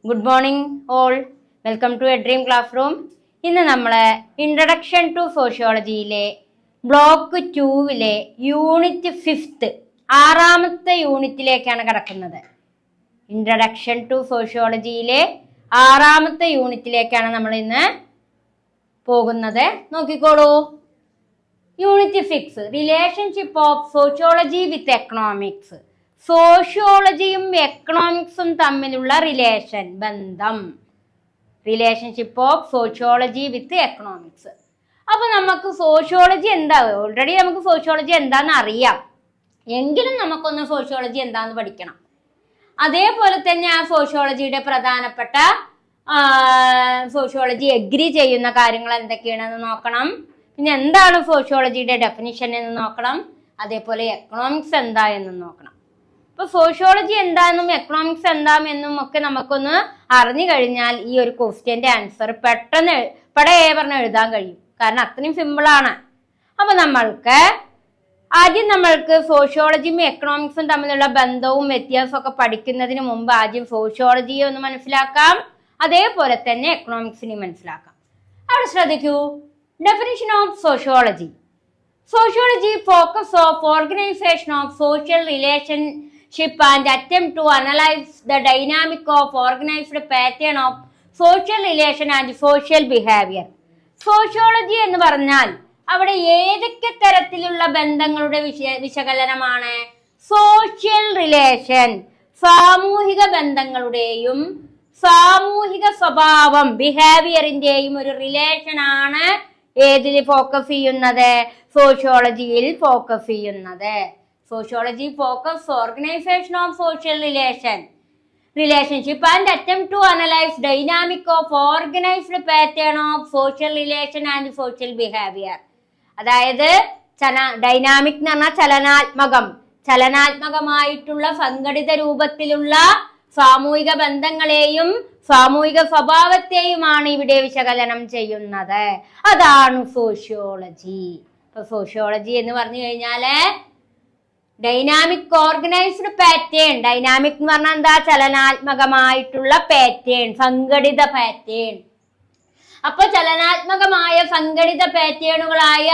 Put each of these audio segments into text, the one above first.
Good morning all. Welcome to a Dream Classroom. ഇന്ന് നമ്മൾ introduction to സോഷ്യോളജിയിലെ block 2 unit 5 ആറാമത്തെ യൂണിറ്റിലേക്കാണ് കടക്കുന്നത്. ഇൻട്രഡക്ഷൻ ടു സോഷ്യോളജിയിലെ ആറാമത്തെ യൂണിറ്റിലേക്കാണ് നമ്മൾ ഇന്ന് പോകുന്നത്. നോക്കിക്കോളൂ. Unit 6 relationship of sociology with economics. സോഷ്യോളജിയും എക്കണോമിക്സും തമ്മിലുള്ള ബന്ധം. Relationship of sociology with economics. അപ്പൊ നമുക്ക് സോഷ്യോളജി എന്താ, ഓൾറെഡി നമുക്ക് സോഷ്യോളജി എന്താന്ന് അറിയാം, എങ്കിലും നമുക്കൊന്ന് സോഷ്യോളജി എന്താന്ന് പഠിക്കണം. അതേപോലെ തന്നെ ആ സോഷ്യോളജിയുടെ പ്രധാനപ്പെട്ട സോഷ്യോളജി എഗ്രി ചെയ്യുന്ന കാര്യങ്ങൾ എന്തൊക്കെയാണെന്ന് നോക്കണം. പിന്നെ എന്താണ് സോഷ്യോളജിയുടെ ഡെഫിനിഷൻ എന്ന് നോക്കണം. അതേപോലെ എക്കണോമിക്സ് എന്താ എന്നും നോക്കണം. അപ്പൊ സോഷ്യോളജി എന്താണെന്നും എക്കണോമിക്സ് എന്താണെന്നും ഒക്കെ നമുക്കൊന്ന് അറിഞ്ഞു കഴിഞ്ഞാൽ ഈ ഒരു ക്വസ്റ്റ്യന്റെ ആൻസർ പെട്ടെന്ന് പറഞ്ഞ് എഴുതാൻ കഴിയും. കാരണം അത്രയും സിമ്പിളാണ്. അപ്പൊ നമ്മൾക്ക് സോഷ്യോളജിയും എക്കണോമിക്സും തമ്മിലുള്ള ബന്ധവും വ്യത്യാസവും ഒക്കെ പഠിക്കുന്നതിന് മുമ്പ് ആദ്യം സോഷ്യോളജിയെ ഒന്ന് മനസ്സിലാക്കാം, അതേപോലെ തന്നെ എക്കണോമിക്സിനെ മനസ്സിലാക്കാം. അവിടെ ശ്രദ്ധിക്കൂ. Definition of sociology. Sociology focus of organization of social relationship and attempt to analyze the dynamic of organized pattern of social relation and social behavior. Sociology എന്ന് പറഞ്ഞാൽ അവിടെ ഏതൊക്കെ തരത്തിലുള്ള ബന്ധങ്ങളുടെ വിശകലനമാണ്? സോഷ്യൽ റിലേഷൻ, സാമൂഹിക ബന്ധങ്ങളുടെയും സാമൂഹിക സ്വഭാവം ബിഹേവിയറിന്റെയും ഒരു റിലേഷൻ ആണ് ഏതിൽ ഫോക്കസ് ചെയ്യുന്നത്? സോഷ്യോളജിയിൽ ഫോക്കസ് ചെയ്യുന്നത്. Sociology focus organisation of social relationship and attempt to analyse dynamic of organised pattern of social relation and social behaviour. അതായത് ഡൈനാമിക് എന്ന് പറഞ്ഞാൽ ചലനാത്മകമായിട്ടുള്ള സംഘടിത രൂപത്തിലുള്ള സാമൂഹിക ബന്ധങ്ങളെയും സാമൂഹിക സ്വഭാവത്തെയുമാണ് ഇവിടെ വിശകലനം ചെയ്യുന്നത്. അതാണ് സോഷ്യോളജി. ഇപ്പൊ സോഷ്യോളജി എന്ന് പറഞ്ഞു കഴിഞ്ഞാല് ഡൈനാമിക് ഓർഗനൈസ്ഡ് പാറ്റേൺ. ഡൈനാമിക് എന്ന് പറഞ്ഞാൽ എന്താ? ചലനാത്മകമായിട്ടുള്ള പാറ്റേൺ, സംഘടിത പാറ്റേൺ. അപ്പൊ ചലനാത്മകമായ സംഘടിത പാറ്റേണുകളായ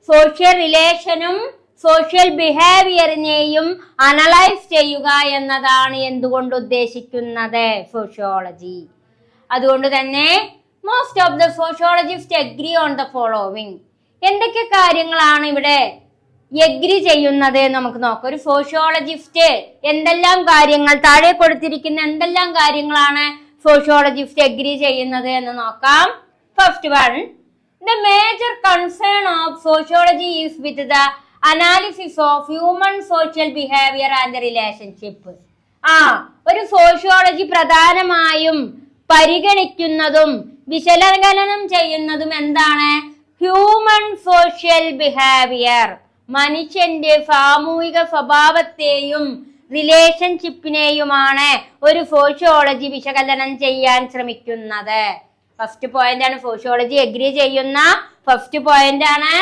സോഷ്യൽ റിലേഷനും സോഷ്യൽ ബിഹേവിയറിനെയും അനലൈസ് ചെയ്യുക എന്നതാണ് എന്തുകൊണ്ട് ഉദ്ദേശിക്കുന്നത്? സോഷ്യോളജി. അതുകൊണ്ട് തന്നെ most of the sociologist agree on the following. എന്തൊക്കെ കാര്യങ്ങളാണ് ഇവിടെ എഗ്രി ചെയ്യുന്നത് നമുക്ക് നോക്കാം. ഒരു സോഷ്യോളജിസ്റ്റ് എന്തെല്ലാം കാര്യങ്ങൾ, താഴെ കൊടുത്തിരിക്കുന്ന എന്തെല്ലാം കാര്യങ്ങളാണ് സോഷ്യോളജിസ്റ്റ് എഗ്രി ചെയ്യുന്നത് എന്ന് നോക്കാം. First one, the major concern of sociology is with the analysis of human social behaviour and relationship. ഒരു സോഷ്യോളജി പ്രധാനമായും പരിഗണിക്കുന്നതും വിശകലനം ചെയ്യുന്നതും എന്താണ്? ഹ്യൂമൻ സോഷ്യൽ ബിഹേവിയർ, മനുഷ്യന്റെ സാമൂഹിക സ്വഭാവത്തെയും റിലേഷൻഷിപ്പിനെയുമാണ് ഒരു സോഷ്യോളജി വിശകലനം ചെയ്യാൻ ശ്രമിക്കുന്നത്. ഫസ്റ്റ് പോയിന്റ് ആണ് സോഷ്യോളജി എഗ്രി ചെയ്യുന്ന ഫസ്റ്റ് പോയിന്റ് ആണ്.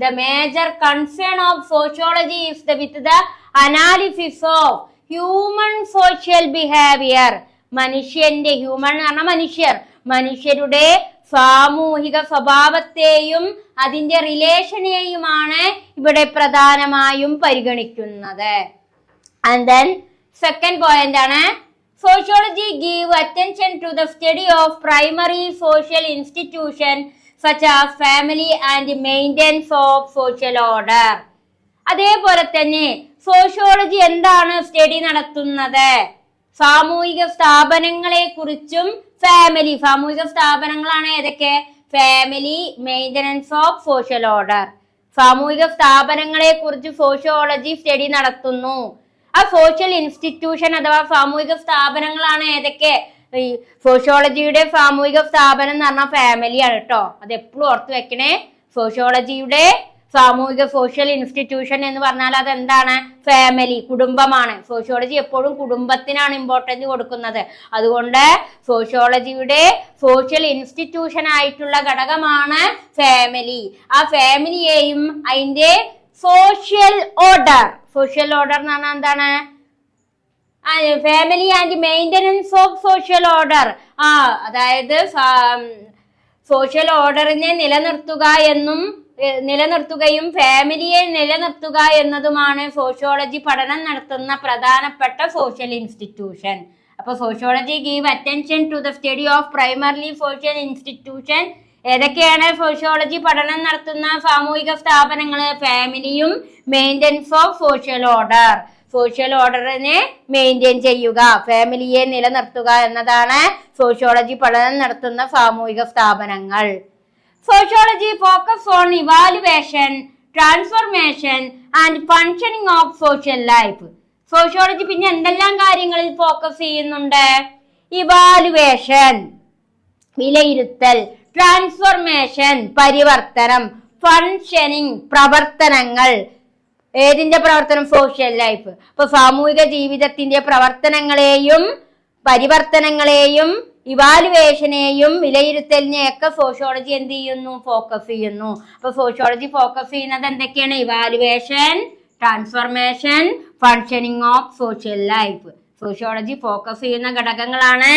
The major concern of sociology is with the analysis of human social behavior. മനുഷ്യന്റെ, ഹ്യൂമൻ എന്ന് പറഞ്ഞാൽ മനുഷ്യരുടെ സാമൂഹിക സ്വഭാവത്തെയും അതിന്റെ റിലേഷനെയുമാണ് ഇവിടെ പ്രധാനമായും പരിഗണിക്കുന്നത്. And then second point ആണ് sociology give attention to the study of primary social institution such as family and maintenance of social order. അതേപോലെ തന്നെ സോഷ്യോളജി എന്താണ് സ്റ്റഡി നടത്തുന്നത്? സാമൂഹിക സ്ഥാപനങ്ങളെ കുറിച്ചും സാമൂഹിക സ്ഥാപനങ്ങളാണ് ഏതൊക്കെ? Family, maintenance of social order. സാമൂഹിക സ്ഥാപനങ്ങളെ കുറിച്ച് സോഷ്യോളജി സ്റ്റഡി നടത്തുന്നു. ആ സോഷ്യൽ ഇൻസ്റ്റിറ്റ്യൂഷൻ അഥവാ സാമൂഹിക സ്ഥാപനങ്ങളാണ് ഏതൊക്കെ? ഈ സോഷ്യോളജിയുടെ സാമൂഹിക സ്ഥാപനം എന്ന് പറഞ്ഞാൽ ഫാമിലിയാണ് കേട്ടോ. അത് എപ്പോഴും ഓർത്ത് വെക്കണേ. സോഷ്യോളജിയുടെ സാമൂഹിക സോഷ്യൽ ഇൻസ്റ്റിറ്റ്യൂഷൻ എന്ന് പറഞ്ഞാൽ അതെന്താണ്? ഫാമിലി, കുടുംബമാണ്. സോഷ്യോളജി എപ്പോഴും കുടുംബത്തിനാണ് ഇമ്പോർട്ടൻസ് കൊടുക്കുന്നത്. അതുകൊണ്ട് സോഷ്യോളജിയുടെ സോഷ്യൽ ഇൻസ്റ്റിറ്റ്യൂഷൻ ആയിട്ടുള്ള ഘടകമാണ് ഫാമിലി. ആ ഫാമിലിയെയും അതിന്റെ സോഷ്യൽ ഓർഡർ എന്ന് പറഞ്ഞാൽ എന്താണ്? Family and maintenance of social order. അതായത് സോഷ്യൽ ഓർഡറിനെ നിലനിർത്തുകയും ഫാമിലിയെ നിലനിർത്തുക എന്നതുമാണ് സോഷ്യോളജി പഠനം നടത്തുന്ന പ്രധാനപ്പെട്ട സോഷ്യൽ ഇൻസ്റ്റിറ്റ്യൂഷൻ. അപ്പൊ sociology give attention to the study of primarily social institution. ഏതൊക്കെയാണ് സോഷ്യോളജി പഠനം നടത്തുന്ന സാമൂഹിക സ്ഥാപനങ്ങള്? ഫാമിലിയും maintenance of social order. Social ഓർഡറിനെ മെയിൻറ്റെയിൻ ചെയ്യുക, ഫാമിലിയെ നിലനിർത്തുക എന്നതാണ് സോഷ്യോളജി പഠനം നടത്തുന്ന സാമൂഹിക സ്ഥാപനങ്ങൾ. Sociology focus on evaluation, transformation and functioning of social life. Sociology പിന്നെ എന്തെല്ലാം കാര്യങ്ങളിൽ ഫോക്കസ് ചെയ്യുന്നുണ്ട്? ഇവാലുവേഷൻ വിലയിരുത്തൽ, ട്രാൻസ്ഫോർമേഷൻ പരിവർത്തനം, ഫങ്ഷനിങ് പ്രവർത്തനങ്ങൾ. ഏതിന്റെ പ്രവർത്തനം? Social life. അപ്പൊ സാമൂഹിക ജീവിതത്തിന്റെ പ്രവർത്തനങ്ങളെയും പരിവർത്തനങ്ങളെയും ഇവാലുവേഷനെയും വിലയിരുത്തലിനെയൊക്കെ സോഷ്യോളജി എന്ത് ചെയ്യുന്നു? ഫോക്കസ് ചെയ്യുന്നു. അപ്പൊ സോഷ്യോളജി ഫോക്കസ് ചെയ്യുന്നത് എന്തൊക്കെയാണ്? Evaluation, transformation, functioning of social life. Sociology focus ചെയ്യുന്ന ഘടകങ്ങളാണ്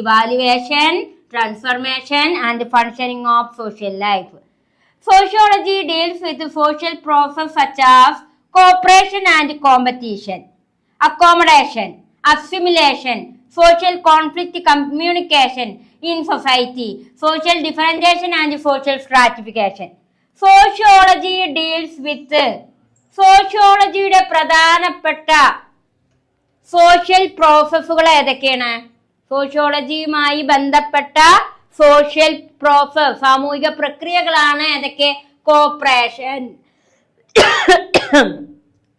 evaluation, transformation and functioning of social life. Sociology deals with social processes such as cooperation and competition, accommodation, assimilation, social conflict, communication in society, social differentiation and social stratification. Sociology deals with സോഷ്യോളജിയുടെ പ്രധാനപ്പെട്ട social പ്രോസസ്സുകൾ ഏതൊക്കെയാണ്? സോഷ്യോളജിയുമായി ബന്ധപ്പെട്ട social process സാമൂഹിക പ്രക്രിയകളാണ് ഏതൊക്കെ? Corporation.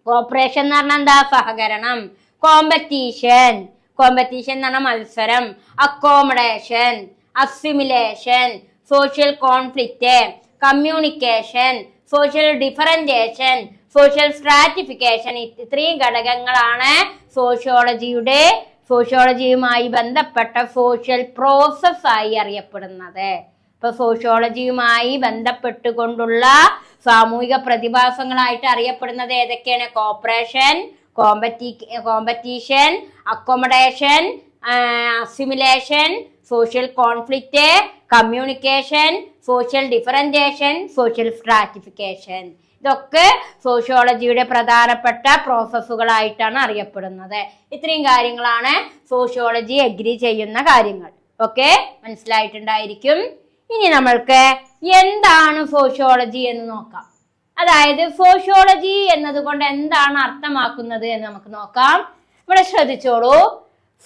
Corporation എന്ന് പറഞ്ഞാൽ എന്താ? സഹകരണം. കോമ്പറ്റീഷൻ എന്ന് പറഞ്ഞാൽ മത്സരം. Accommodation, assimilation, social conflict, communication, social differentiation, social stratification. ഇത്രയും ഘടകങ്ങളാണ് സോഷ്യോളജിയുമായി ബന്ധപ്പെട്ട സോഷ്യൽ പ്രോസസ് ആയി അറിയപ്പെടുന്നത്. ഇപ്പൊ സോഷ്യോളജിയുമായി ബന്ധപ്പെട്ടുകൊണ്ടുള്ള സാമൂഹിക പ്രതിഭാസങ്ങളായിട്ട് അറിയപ്പെടുന്നത് ഏതൊക്കെയാണ്? Corporation, competition, accommodation, assimilation, social conflict, communication, social differentiation, social stratification. ഇതൊക്കെ സോഷ്യോളജിയുടെ പ്രധാനപ്പെട്ട പ്രോസസ്സുകളായിട്ടാണ് അറിയപ്പെടുന്നത്. ഇത്രയും കാര്യങ്ങളാണ് സോഷ്യോളജി എഗ്രി ചെയ്യുന്ന കാര്യങ്ങൾ. ഓക്കെ, മനസ്സിലായിട്ടുണ്ടായിരിക്കും. ഇനി നമ്മൾക്ക് എന്താണ് സോഷ്യോളജി എന്ന് നോക്കാം. അതായത് സോഷ്യോളജി എന്നതുകൊണ്ട് എന്താണ് അർത്ഥമാക്കുന്നത് എന്ന് നമുക്ക് നോക്കാം. ഇവിടെ ശ്രദ്ധിച്ചോളൂ.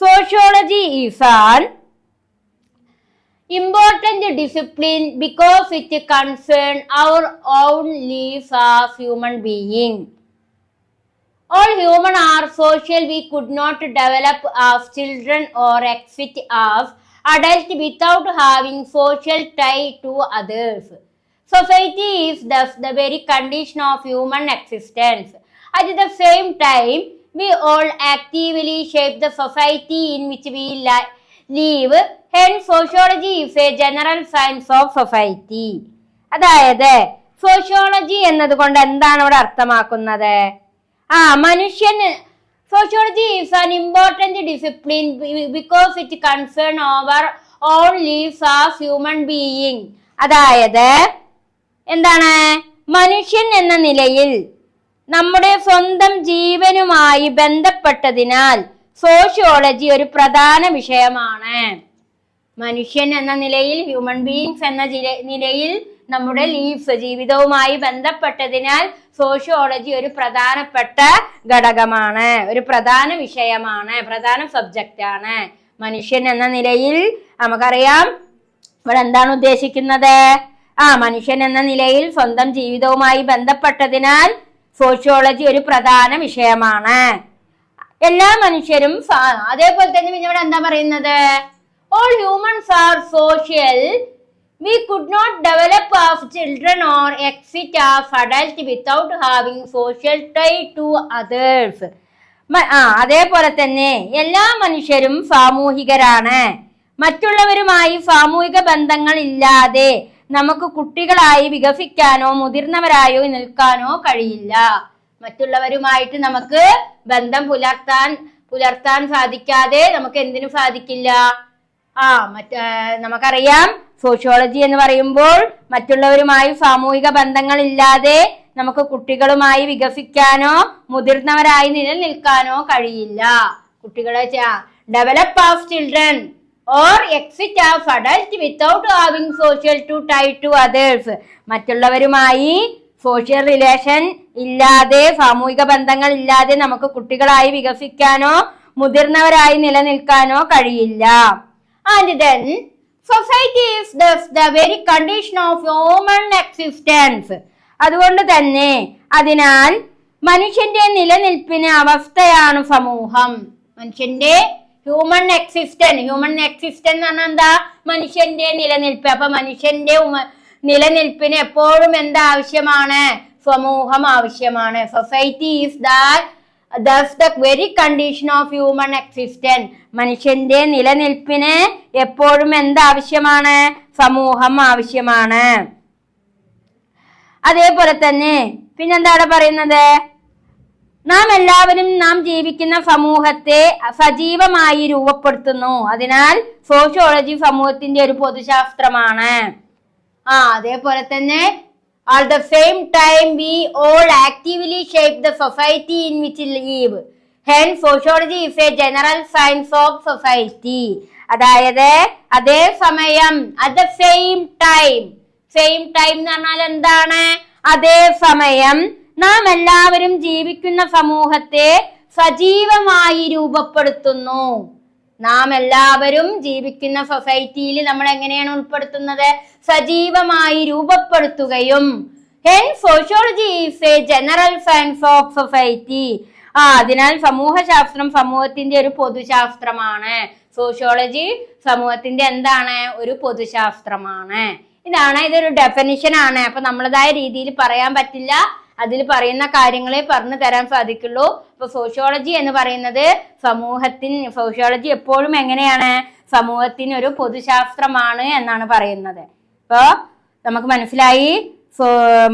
Sociology is an important discipline because it concerns our own lives as human being. All humans are social. We could not develop as children or exist as adults without having social tie to others. Society is thus the very condition of human existence. At the same time, we all actively shape the society in which we live. Hence, sociology is a general science of society. അതായത് sociology എന്നതുകൊണ്ട് എന്താണ് ഇവിടെ അർത്ഥമാക്കുന്നത്? Sociology is an important discipline because it concern our all lives as human being. അതായത് എന്താണ്? മനുഷ്യൻ എന്ന നിലയിൽ നമ്മുടെ സ്വന്തം ജീവനുമായി ബന്ധപ്പെട്ടതിനാൽ സോഷ്യോളജി ഒരു പ്രധാന വിഷയമാണ്. മനുഷ്യൻ എന്ന നിലയിൽ, ഹ്യൂമൻ ബീയിങ്സ് എന്ന നിലയിൽ നമ്മുടെ ലീവ്സ് ജീവിതവുമായി ബന്ധപ്പെട്ടതിനാൽ സോഷ്യോളജി ഒരു പ്രധാനപ്പെട്ട ഘടകമാണ്, ഒരു പ്രധാന വിഷയമാണ്, പ്രധാന സബ്ജക്റ്റ് ആണ്. മനുഷ്യൻ എന്ന നിലയിൽ നമുക്കറിയാം ഇവിടെ എന്താണ് ഉദ്ദേശിക്കുന്നത്? മനുഷ്യൻ എന്ന നിലയിൽ സ്വന്തം ജീവിതവുമായി ബന്ധപ്പെട്ടതിനാൽ സോഷ്യോളജി ഒരു പ്രധാന വിഷയമാണ്. എല്ലാ മനുഷ്യരും അതേപോലെ തന്നെ പിന്നെ ഇവിടെ എന്താ പറയുന്നത്? All humans are social. We could not develop as children or exist as adults without having social tie to others. അതേപോലെ തന്നെ എല്ലാ മനുഷ്യരും സാമൂഹികരാണ്. മറ്റുള്ളവരുമായി സാമൂഹിക ബന്ധങ്ങൾ ഇല്ലാതെ നമുക്ക് കുട്ടികളായി വികസിക്കാനോ മുതിർന്നവരായോ നിൽക്കാനോ കഴിയില്ല. മറ്റുള്ളവരുമായിട്ട് നമുക്ക് ബന്ധം പുലർത്താൻ സാധിക്കാതെ നമുക്ക് എന്തിനു സാധിക്കില്ല? നമുക്കറിയാം സോഷ്യോളജി എന്ന് പറയുമ്പോൾ മറ്റുള്ളവരുമായി സാമൂഹിക ബന്ധങ്ങൾ ഇല്ലാതെ നമുക്ക് കുട്ടികളുമായി വികസിക്കാനോ മുതിർന്നവരായി നിലനിൽക്കാനോ കഴിയില്ല. കുട്ടികളെ develop as children or exit as adult without having social to tie to others. മറ്റുള്ളവരുമായി സോഷ്യൽ റിലേഷൻ ഇല്ലാതെ സാമൂഹിക ബന്ധങ്ങൾ ഇല്ലാതെ നമുക്ക് കുട്ടികളായി വികസിക്കാനോ മുതിർന്നവരായി നിലനിൽക്കാനോ കഴിയില്ല. And then society is thus the very condition of human existence. അതുകൊണ്ട് തന്നെ അതിനാൽ മനുഷ്യന്റെ നിലനിൽപ്പിന് അവസ്ഥയാണ് സമൂഹം. മനുഷ്യന്റെ ഹ്യൂമൻ എക്സിസ്റ്റൻസ് എന്ന് പറഞ്ഞാൽ എന്താ? മനുഷ്യന്റെ നിലനിൽപ്പ്. അപ്പൊ മനുഷ്യന്റെ നിലനിൽപ്പിന് എപ്പോഴും എന്താവശ്യമാണ്? സമൂഹം ആവശ്യമാണ്. Society is that's the very condition of human existence. മനുഷ്യന്റെ നിലനിൽപ്പിന് എപ്പോഴും എന്താവശ്യമാണ്? സമൂഹം ആവശ്യമാണ്. അതേപോലെ തന്നെ പിന്നെന്താണ് പറയുന്നത്? നാം എല്ലാവരും നാം ജീവിക്കുന്ന സമൂഹത്തെ സജീവമായി രൂപപ്പെടുത്തുന്നു. അതിനാൽ സോഷ്യോളജി സമൂഹത്തിന്റെ ഒരു പൊതുശാസ്ത്രമാണ്. അതേപോലെ തന്നെ at the same time we all actively shape the society in which we live. Hence sociology is a general science of society. അതായത് അതേ സമയം at the same time എന്ന് പറഞ്ഞാൽ എന്താണ്? അതേ സമയം നാം എല്ലാവരും ജീവിക്കുന്ന സമൂഹത്തെ സജീവമായി രൂപപ്പെടുത്തുന്നു. നാം എല്ലാവരും ജീവിക്കുന്ന സൊസൈറ്റിയിൽ നമ്മൾ എങ്ങനെയാണ് ഉൾപ്പെടുത്തുന്നത്? സജീവമായി രൂപപ്പെടുത്തുകയും. Hence sociology is a general science of society. അതിനാൽ സമൂഹശാസ്ത്രം സമൂഹത്തിന്റെ ഒരു പൊതുശാസ്ത്രമാണ്. സോഷ്യോളജി സമൂഹത്തിന്റെ എന്താണ്? ഒരു പൊതുശാസ്ത്രമാണ്. ഇതൊരു ഡെഫിനിഷൻ ആണ്. അപ്പൊ നമ്മളതായ രീതിയിൽ പറയാൻ പറ്റില്ല. അതിൽ പറയുന്ന കാര്യങ്ങളെ പറഞ്ഞു തരാൻ സാധിക്കുള്ളൂ. അപ്പൊ സോഷ്യോളജി എന്ന് പറയുന്നത് സോഷ്യോളജി എപ്പോഴും എങ്ങനെയാണ്? സമൂഹത്തിന് ഒരു പൊതുശാസ്ത്രമാണ് എന്നാണ് പറയുന്നത്. ഇപ്പോ നമുക്ക് മനസ്സിലായി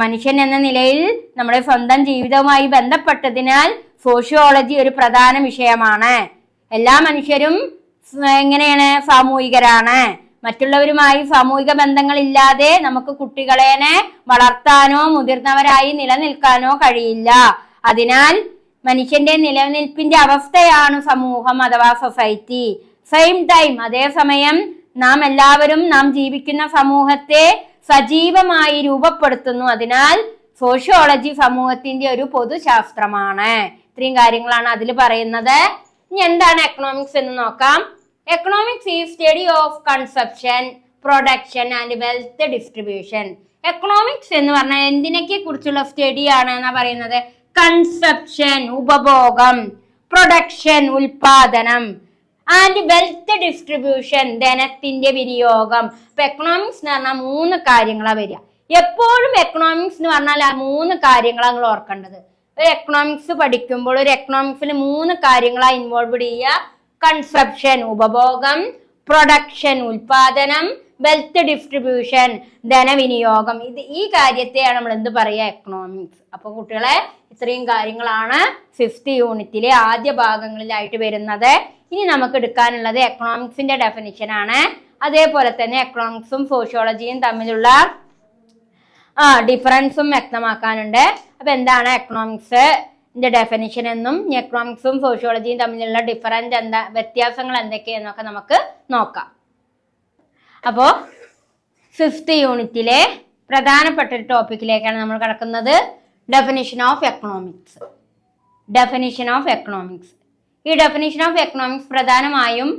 മനുഷ്യൻ എന്ന നിലയിൽ നമ്മുടെ സ്വന്തം ജീവിതവുമായി ബന്ധപ്പെട്ടതിനാൽ സോഷ്യോളജി ഒരു പ്രധാന വിഷയമാണ്. എല്ലാ മനുഷ്യരും എങ്ങനെയാണ്? സാമൂഹികരാണ്. മറ്റുള്ളവരുമായി സാമൂഹിക ബന്ധങ്ങൾ ഇല്ലാതെ നമുക്ക് കുട്ടികളെ വളർത്താനോ മുതിർന്നവരായി നിലനിൽക്കാനോ കഴിയില്ല. അതിനാൽ മനുഷ്യന്റെ നിലനിൽപ്പിന്റെ അവസ്ഥയാണ് സമൂഹം അഥവാ സൊസൈറ്റി. സെയിം ടൈം അതേസമയം നാം എല്ലാവരും നാം ജീവിക്കുന്ന സമൂഹത്തെ സജീവമായി രൂപപ്പെടുത്തുന്നു. അതിനാൽ സോഷ്യോളജി സമൂഹത്തിന്റെ ഒരു പൊതുശാസ്ത്രമാണ്. ഇത്രയും കാര്യങ്ങളാണ് അതിൽ പറയുന്നത്. ഇനി എന്താണ് എക്കണോമിക്സ് എന്ന് നോക്കാം. Economics is study of consumption, production and wealth distribution. Economics എന്ന് പറഞ്ഞാൽ എന്തിനൊക്കെ കുറിച്ചുള്ള സ്റ്റഡി ആണ് എന്നാ പറയുന്നത്? കൺസപ്ഷൻ ഉപഭോഗം, പ്രൊഡക്ഷൻ ഉൽപാദനം, ആൻഡ് വെൽത്ത് ഡിസ്ട്രിബ്യൂഷൻ ധനത്തിന്റെ വിനിയോഗം. ഇപ്പൊ എക്കണോമിക്സ് എന്ന് പറഞ്ഞാൽ 3 കാര്യങ്ങളാ വരിക. എപ്പോഴും എക്കണോമിക്സ് എന്ന് പറഞ്ഞാൽ ആ 3 കാര്യങ്ങളാണ് നിങ്ങൾ ഓർക്കേണ്ടത്. ഒരു എക്കണോമിക്സ് പഠിക്കുമ്പോൾ ഒരു എക്കണോമിക്സിൽ 3 കാര്യങ്ങളാ ഇൻവോൾവ് ചെയ്യുക. കൺസപ്ഷൻ ഉപഭോഗം, പ്രൊഡക്ഷൻ ഉൽപാദനം, വെൽത്ത് ഡിസ്ട്രിബ്യൂഷൻ ധനവിനിയോഗം. ഈ കാര്യത്തെയാണ് നമ്മൾ എന്ത് പറയുക? എക്കണോമിക്സ്. അപ്പൊ കുട്ടികളെ ഇത്രയും കാര്യങ്ങളാണ് 5th യൂണിറ്റിലെ ആദ്യ ഭാഗങ്ങളിലായിട്ട് വരുന്നത്. ഇനി നമുക്ക് എടുക്കാനുള്ളത് എക്കണോമിക്സിന്റെ ഡെഫിനിഷൻ ആണ്. അതേപോലെ തന്നെ എക്കണോമിക്സും സോഷ്യോളജിയും തമ്മിലുള്ള ഡിഫറൻസും വ്യക്തമാക്കാനുണ്ട്. അപ്പൊ എന്താണ് എക്കണോമിക്സ് ഡെഫിനിഷൻ എന്നും എക്കണോമിക്സും സോഷ്യോളജിയും തമ്മിലുള്ള വ്യത്യാസങ്ങൾ എന്തൊക്കെയെന്നൊക്കെ നമുക്ക് നോക്കാം. അപ്പോ 5th യൂണിറ്റിലെ പ്രധാനപ്പെട്ട ഒരു ടോപ്പിക്കിലേക്കാണ് നമ്മൾ കടക്കുന്നത്. Definition of economics. ഈ ഡെഫിനിഷൻ ഓഫ് എക്കണോമിക്സ് പ്രധാനമായും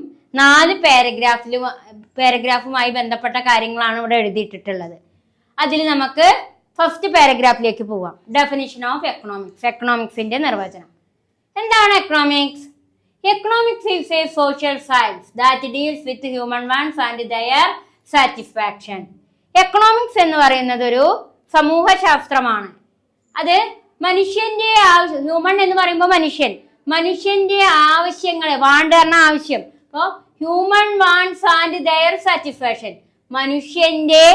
4 പാരഗ്രാഫുമായി ബന്ധപ്പെട്ട കാര്യങ്ങളാണ് ഇവിടെ എഴുതിയിട്ടുള്ളത്. അതിൽ നമുക്ക് ഫസ്റ്റ് പാരഗ്രാഫിലേക്ക് പോവാം. Definition of economics. എക്കണോമിക്സിന്റെ നിർവചനം. എന്താണ് economics? Economics is a social science that deals with human wants and their satisfaction. Economics എന്ന് പറയുന്നത് ഒരു സമൂഹശാസ്ത്രമാണ്. അത് മനുഷ്യന്റെ ഹ്യൂമൻ എന്ന് പറയുമ്പോൾ മനുഷ്യന്റെ ആവശ്യങ്ങളെ, വാണ്ട് പറഞ്ഞ ആവശ്യം. അപ്പോ human wants and their satisfaction, മനുഷ്യന്റെ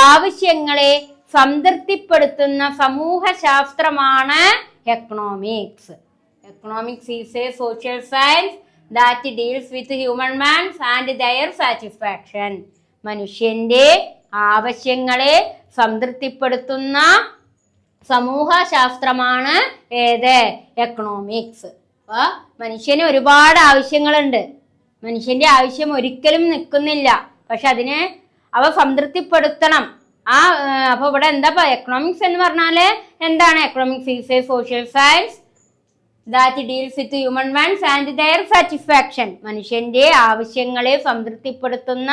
ആവശ്യങ്ങളെ സംതൃപ്തിപ്പെടുത്തുന്ന സമൂഹശാസ്ത്രമാണ് economics. Economics is a social science that deals with human beings and their satisfaction. മനുഷ്യന്റെ ആവശ്യങ്ങളെ സംതൃപ്തിപ്പെടുത്തുന്ന സമൂഹശാസ്ത്രമാണ് ഏത്? എക്കണോമിക്സ്. അപ്പൊ മനുഷ്യന് ഒരുപാട് ആവശ്യങ്ങളുണ്ട്. മനുഷ്യന്റെ ആവശ്യം ഒരിക്കലും നിൽക്കുന്നില്ല. പക്ഷെ അതിനെ അവ സംതൃപ്തിപ്പെടുത്തണം. അപ്പൊ ഇവിടെ എന്താ എക്കണോമിക്സ് എന്ന് പറഞ്ഞാല് എന്താണ്? Economics is a social science that deals with human wants and their satisfaction. മനുഷ്യന്റെ ആവശ്യങ്ങളെ സംതൃപ്തിപ്പെടുത്തുന്ന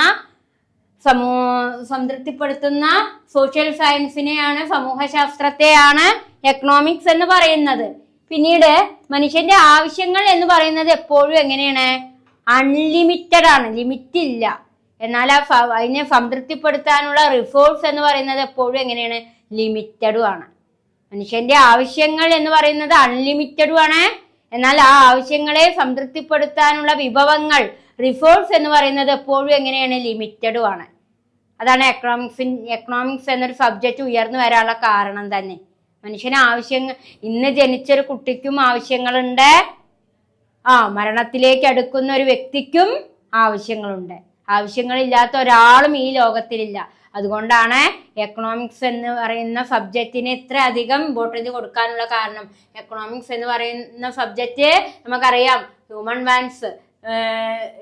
സോഷ്യൽ സയൻസിനെയാണ്, സമൂഹശാസ്ത്രത്തെയാണ് എക്കണോമിക്സ് എന്ന് പറയുന്നത്. പിന്നീട് മനുഷ്യന്റെ ആവശ്യങ്ങൾ എന്ന് പറയുന്നത് എപ്പോഴും എങ്ങനെയാണ്? അൺലിമിറ്റഡ് ആണ്, ലിമിറ്റ് ഇല്ല. എന്നാൽ അതിനെ സംതൃപ്തിപ്പെടുത്താനുള്ള റിസോഴ്സ് എന്ന് പറയുന്നത് എപ്പോഴും എങ്ങനെയാണ്? ലിമിറ്റഡും ആണ്. മനുഷ്യന്റെ ആവശ്യങ്ങൾ എന്ന് പറയുന്നത് അൺലിമിറ്റഡും ആണ്. എന്നാൽ ആ ആവശ്യങ്ങളെ സംതൃപ്തിപ്പെടുത്താനുള്ള വിഭവങ്ങൾ, റിസോഴ്സ് എന്ന് പറയുന്നത് എപ്പോഴും എങ്ങനെയാണ്? ലിമിറ്റഡും ആണ്. അതാണ് എക്കണോമിക്സ് എന്നൊരു സബ്ജക്റ്റ് ഉയർന്നു വരാനുള്ള കാരണം തന്നെ. മനുഷ്യന് ആവശ്യങ്ങൾ, ഇന്ന് ജനിച്ചൊരു കുട്ടിക്കും ആവശ്യങ്ങളുണ്ട്, മരണത്തിലേക്ക് അടുക്കുന്ന ഒരു വ്യക്തിക്കും ആവശ്യങ്ങളുണ്ട്. ആവശ്യങ്ങളില്ലാത്ത ഒരാളും ഈ ലോകത്തിലില്ല. അതുകൊണ്ടാണ് എക്കണോമിക്സ് എന്ന് പറയുന്ന സബ്ജക്റ്റിന് ഇത്ര അധികം ഇമ്പോർട്ടൻസ് കൊടുക്കാനുള്ള കാരണം. എക്കണോമിക്സ് എന്ന് പറയുന്ന സബ്ജക്റ്റ് നമുക്കറിയാം, human wants,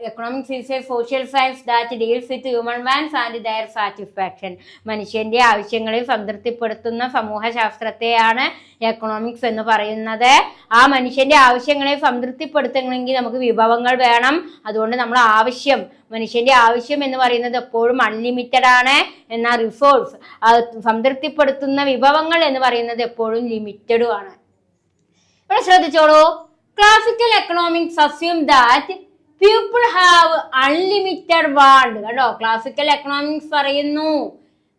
economics is a social science that deals with human wants and their satisfaction. മനുഷ്യന്റെ ആവശ്യങ്ങളെ സംതൃപ്തിപ്പെടുത്തുന്ന സമൂഹശാസ്ത്രത്തെയാണ് എക്കണോമിക്സ് എന്ന് പറയുന്നത്. ആ മനുഷ്യന്റെ ആവശ്യങ്ങളെ സംതൃപ്തിപ്പെടുത്തണമെങ്കിൽ നമുക്ക് വിഭവങ്ങൾ വേണം. അതുകൊണ്ട് നമ്മൾ മനുഷ്യന്റെ ആവശ്യം എന്ന് പറയുന്നത് എപ്പോഴും അൺലിമിറ്റഡ് ആണ്. എന്നാൽ റിസോഴ്സ്, സംതൃപ്തിപ്പെടുത്തുന്ന വിഭവങ്ങൾ എന്ന് പറയുന്നത് എപ്പോഴും ലിമിറ്റഡും ആണ്. ഇവിടെ ശ്രദ്ധിച്ചോളൂ. Classical economics assume that people have unlimited want. കേട്ടോ, ക്ലാസിക്കൽ എക്കണോമിക്സ് പറയുന്നു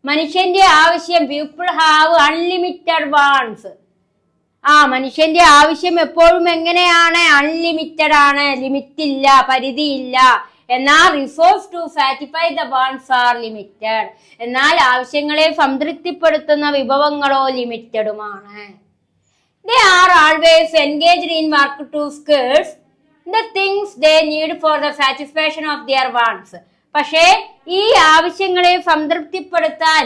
മനുഷ്യന്റെ ആവശ്യം, പീപ്പിൾ ഹാവ് അൺലിമിറ്റഡ് വാണ്ട്സ്. മനുഷ്യന്റെ ആവശ്യം എപ്പോഴും എങ്ങനെയാണ്? അൺലിമിറ്റഡ് ആണ്, ലിമിറ്റ് ഇല്ല, പരിധിയില്ല. എന്നാൽ resource to satisfy the wants are limited. എന്നാൽ ആവശ്യങ്ങളെ സംതൃപ്തിപ്പെടുത്തുന്ന വിഭവങ്ങളോ ലിമിറ്റഡുമാണ്. They are always engaged in work to scarce the things they need for the satisfaction of their wants. പക്ഷേ ഈ ആവശ്യങ്ങളെ സംതൃപ്തിപ്പെടുത്താൻ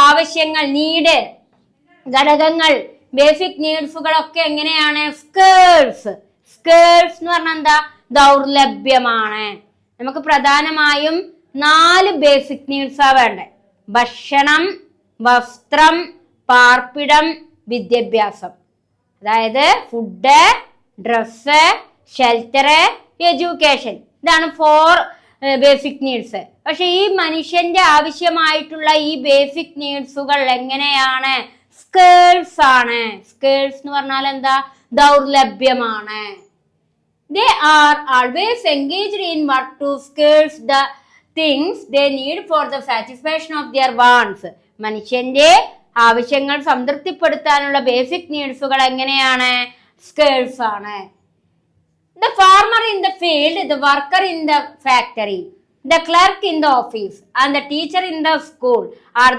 ആവശ്യങ്ങൾ, നീഡ്, ഘടകങ്ങൾ, ബേസിക് നീഡ്സുകളൊക്കെ എങ്ങനെയാണ്? സ്കേഴ്സ് എന്ന് പറഞ്ഞാൽ എന്താ? ദൗർലഭ്യമാണ്. നമുക്ക് പ്രധാനമായും 4 ബേസിക് നീഡ്സാ വേണ്ടേ: ഭക്ഷണം, വസ്ത്രം, പാർപ്പിടം, വിദ്യാഭ്യാസം. അതായത് ഫുഡ്, ഡ്രസ്സ്, ഷെൽട്ടർ, എഡ്യൂക്കേഷൻ. ഇതാണ് 4 ബേസിക് നീഡ്സ്. പക്ഷെ ഈ മനുഷ്യന്റെ ആവശ്യമായിട്ടുള്ള ഈ ബേസിക് നീഡ്സുകൾ എങ്ങനെയാണ്? സ്കേഴ്സ് ആണ്. സ്കേഴ്സ് എന്ന് പറഞ്ഞാൽ എന്താ? ദൗർലഭ്യമാണ്. They are always engaged in work to scarce the things they need for the satisfaction of their wants. മനുഷ്യന്റെ ആവശ്യങ്ങൾ സംതൃപ്തിപ്പെടുത്താനുള്ള ബേസിക് നീഡ്സുകൾ എങ്ങനെയാണ്? സ്കേഴ്സ് ആണ്. The farmer in the field, the worker in the factory, the clerk in the office and the teacher in the school are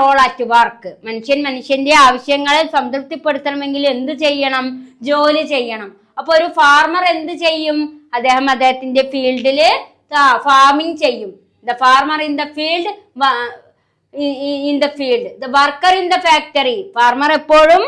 all at work. മനുഷ്യന്റെ ആവശ്യങ്ങളെ സംതൃപ്തിപ്പെടുത്തണമെങ്കിൽ എന്ത് ചെയ്യണം? ജോലി ചെയ്യണം. അപ്പൊ ഒരു ഫാർമർ എന്ത് ചെയ്യും? അദ്ദേഹത്തിന്റെ ഫീൽഡില് ഫാമിംഗ് ചെയ്യും. The farmer in the field, the worker in the factory. Farmer എപ്പോഴും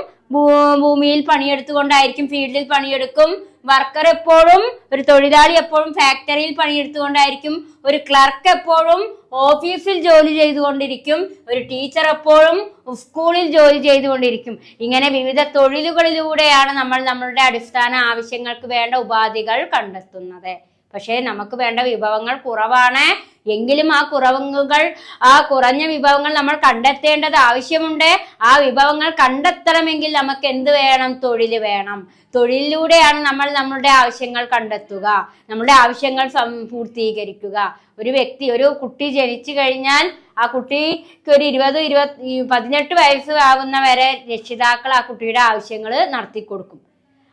ഭൂമിയിൽ പണിയെടുത്തുകൊണ്ടായിരിക്കും, ഫീൽഡിൽ പണിയെടുക്കും. വർക്കർ എപ്പോഴും, ഒരു തൊഴിലാളി എപ്പോഴും ഫാക്ടറിയിൽ പണിയെടുത്തുകൊണ്ടായിരിക്കും. ഒരു ക്ലർക്ക് എപ്പോഴും ഓഫീസിൽ ജോലി ചെയ്തുകൊണ്ടിരിക്കും. ഒരു ടീച്ചർ എപ്പോഴും സ്കൂളിൽ ജോലി ചെയ്തുകൊണ്ടിരിക്കും. ഇങ്ങനെ വിവിധ തൊഴിലുകളിലൂടെയാണ് നമ്മൾ നമ്മളുടെ അടിസ്ഥാന ആവശ്യങ്ങൾക്ക് വേണ്ട ഉപാധികൾ കണ്ടെത്തുന്നത്. പക്ഷേ നമുക്ക് വേണ്ട വിഭവങ്ങൾ കുറവാണ്. എങ്കിലും ആ കുറഞ്ഞ വിഭവങ്ങൾ നമ്മൾ കണ്ടെത്തേണ്ടത് ആവശ്യമുണ്ട്. ആ വിഭവങ്ങൾ കണ്ടെത്തണമെങ്കിൽ നമുക്ക് എന്ത് വേണം? തൊഴിൽ വേണം. തൊഴിലിലൂടെയാണ് നമ്മൾ നമ്മളുടെ ആവശ്യങ്ങൾ കണ്ടെത്തുക, നമ്മുടെ ആവശ്യങ്ങൾ പൂർത്തീകരിക്കുക. ഒരു കുട്ടി ജനിച്ചു കഴിഞ്ഞാൽ ആ കുട്ടിക്ക് ഒരു 18 വയസ്സ് ആകുന്ന വരെ രക്ഷിതാക്കൾ ആ കുട്ടിയുടെ ആവശ്യങ്ങൾ നടത്തി കൊടുക്കും.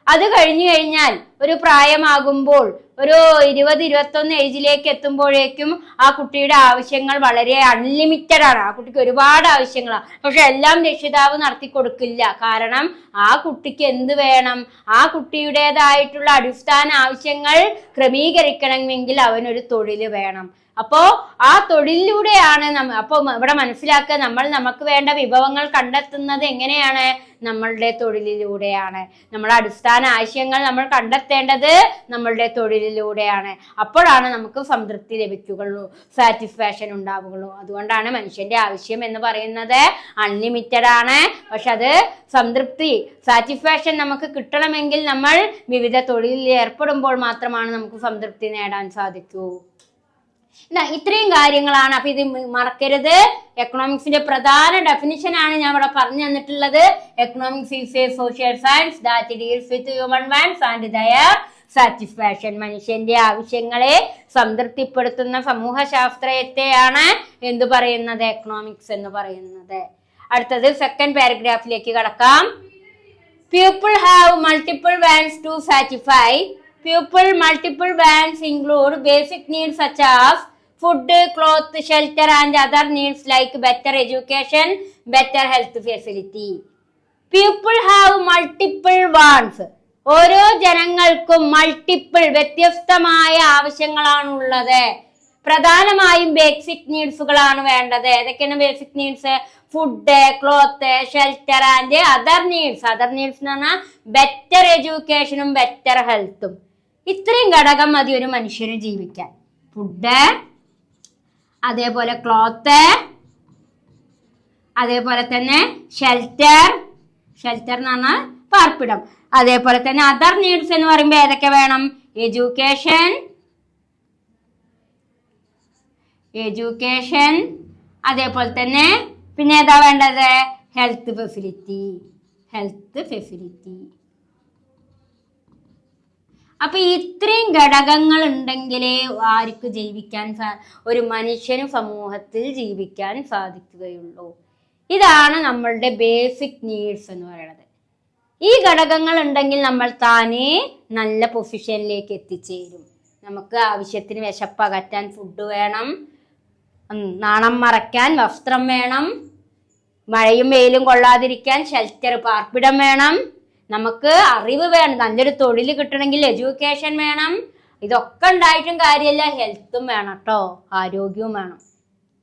അത് കഴിഞ്ഞു കഴിഞ്ഞാൽ ഒരു പ്രായമാകുമ്പോൾ ഒരു 20-21 ഏജിലേക്ക് എത്തുമ്പോഴേക്കും ആ കുട്ടിയുടെ ആവശ്യങ്ങൾ വളരെ അൺലിമിറ്റഡ് ആണ്. ആ കുട്ടിക്ക് ഒരുപാട് ആവശ്യങ്ങളാണ്. പക്ഷെ എല്ലാം രക്ഷിതാവ് നടത്തി കൊടുക്കില്ല. കാരണം ആ കുട്ടിക്ക് എന്ത് വേണം? ആ കുട്ടിയുടേതായിട്ടുള്ള അടിസ്ഥാന ആവശ്യങ്ങൾ ക്രമീകരിക്കണമെങ്കിൽ അവനൊരു തൊഴിൽ വേണം. അപ്പോ ആ തൊഴിലിലൂടെയാണ് അപ്പൊ ഇവിടെ മനസ്സിലാക്കുക, നമ്മൾ നമുക്ക് വേണ്ട വിഭവങ്ങൾ കണ്ടെത്തുന്നത് എങ്ങനെയാണ്? നമ്മളുടെ തൊഴിലിലൂടെയാണ്. നമ്മുടെ അടിസ്ഥാന ആവശ്യങ്ങൾ നമ്മൾ കണ്ടെത്തേണ്ടത് നമ്മളുടെ തൊഴിലിലൂടെയാണ്. അപ്പോഴാണ് നമുക്ക് സംതൃപ്തി ലഭിക്കുകയുള്ളൂ, സാറ്റിസ്ഫാക്ഷൻ ഉണ്ടാവുകയുള്ളൂ. അതുകൊണ്ടാണ് മനുഷ്യന്റെ ആവശ്യം എന്ന് പറയുന്നത് അൺലിമിറ്റഡ് ആണ്. പക്ഷെ അത് സംതൃപ്തി, സാറ്റിസ്ഫാക്ഷൻ നമുക്ക് കിട്ടണമെങ്കിൽ നമ്മൾ വിവിധ തൊഴിലിൽ ഏർപ്പെടുമ്പോൾ മാത്രമാണ് നമുക്ക് സംതൃപ്തി നേടാൻ സാധിക്കൂ. ഇത്രയും കാര്യങ്ങളാണ്. അപ്പൊ ഇത് മറക്കരുത്. എക്കണോമിക്സിന്റെ പ്രധാന ഡെഫിനിഷൻ ആണ് ഞാൻ ഇവിടെ പറഞ്ഞു തന്നിട്ടുള്ളത്. Economics is a social science that deals with human wants and their satisfaction. മനുഷ്യന്റെ ആവശ്യങ്ങളെ സംതൃപ്തിപ്പെടുത്തുന്ന സമൂഹശാസ്ത്രത്തെയാണ് എന്ത് പറയുന്നത്? എക്കണോമിക്സ് എന്ന് പറയുന്നത്. അടുത്തത് സെക്കൻഡ് പാരഗ്രാഫിലേക്ക് കടക്കാം. People have multiple wants to satisfy. Multiple wants include basic needs such as food, clothes, shelter and other needs like better education, better health facility. People have multiple wants. ഓരോ ജനങ്ങൾക്കും multiple വ്യത്യസ്തമായ ആവശ്യങ്ങളാണുള്ളത്. പ്രധാനമായും basic നീഡ്സുകളാണ് വേണ്ടത്. ഏതൊക്കെയാണ് basic needs? Food, cloth, shelter and other needs. Other needs എന്ന് പറഞ്ഞാൽ better എഡ്യൂക്കേഷനും better ഹെൽത്തും. ഇത്രയും ഘടകം മതി ഒരു മനുഷ്യന് ജീവിക്കാൻ. ഫുഡ്, അതേപോലെ ക്ലോത്ത്, അതേപോലെ തന്നെ ഷെൽട്ടർ എന്ന് പറഞ്ഞാൽ പാർപ്പിടം. അതേപോലെ തന്നെ അതർ നീഡ്സ് എന്ന് പറയുമ്പോൾ ഏതൊക്കെ വേണം? എഡ്യൂക്കേഷൻ, അതേപോലെ തന്നെ പിന്നെ ഏതാ വേണ്ടത്? Health facility. അപ്പൊ ഇത്രയും ഘടകങ്ങൾ ഉണ്ടെങ്കിലേ ആർക്ക് ജീവിക്കാൻ ഒരു മനുഷ്യന് സമൂഹത്തിൽ ജീവിക്കാൻ സാധിക്കുകയുള്ളൂ. ഇതാണ് നമ്മളുടെ ബേസിക് നീഡ്സ് എന്ന് പറയുന്നത്. ഈ ഘടകങ്ങൾ ഉണ്ടെങ്കിൽ നമ്മൾ താനേ നല്ല പൊസിഷനിലേക്ക് എത്തിച്ചേരും. നമുക്ക് ആവശ്യത്തിന് വിശപ്പകറ്റാൻ ഫുഡ് വേണം, നാണം മറയ്ക്കാൻ വസ്ത്രം വേണം, മഴയും വെയിലും കൊള്ളാതിരിക്കാൻ ഷെൽട്ടർ പാർപ്പിടം വേണം, നമുക്ക് അറിവ് വേണം, നല്ലൊരു തൊഴിൽ കിട്ടണമെങ്കിൽ എഡ്യൂക്കേഷൻ വേണം. ഇതൊക്കെ ഉണ്ടായിട്ടും കാര്യമില്ല, ഹെൽത്തും വേണം കേട്ടോ, ആരോഗ്യവും വേണം.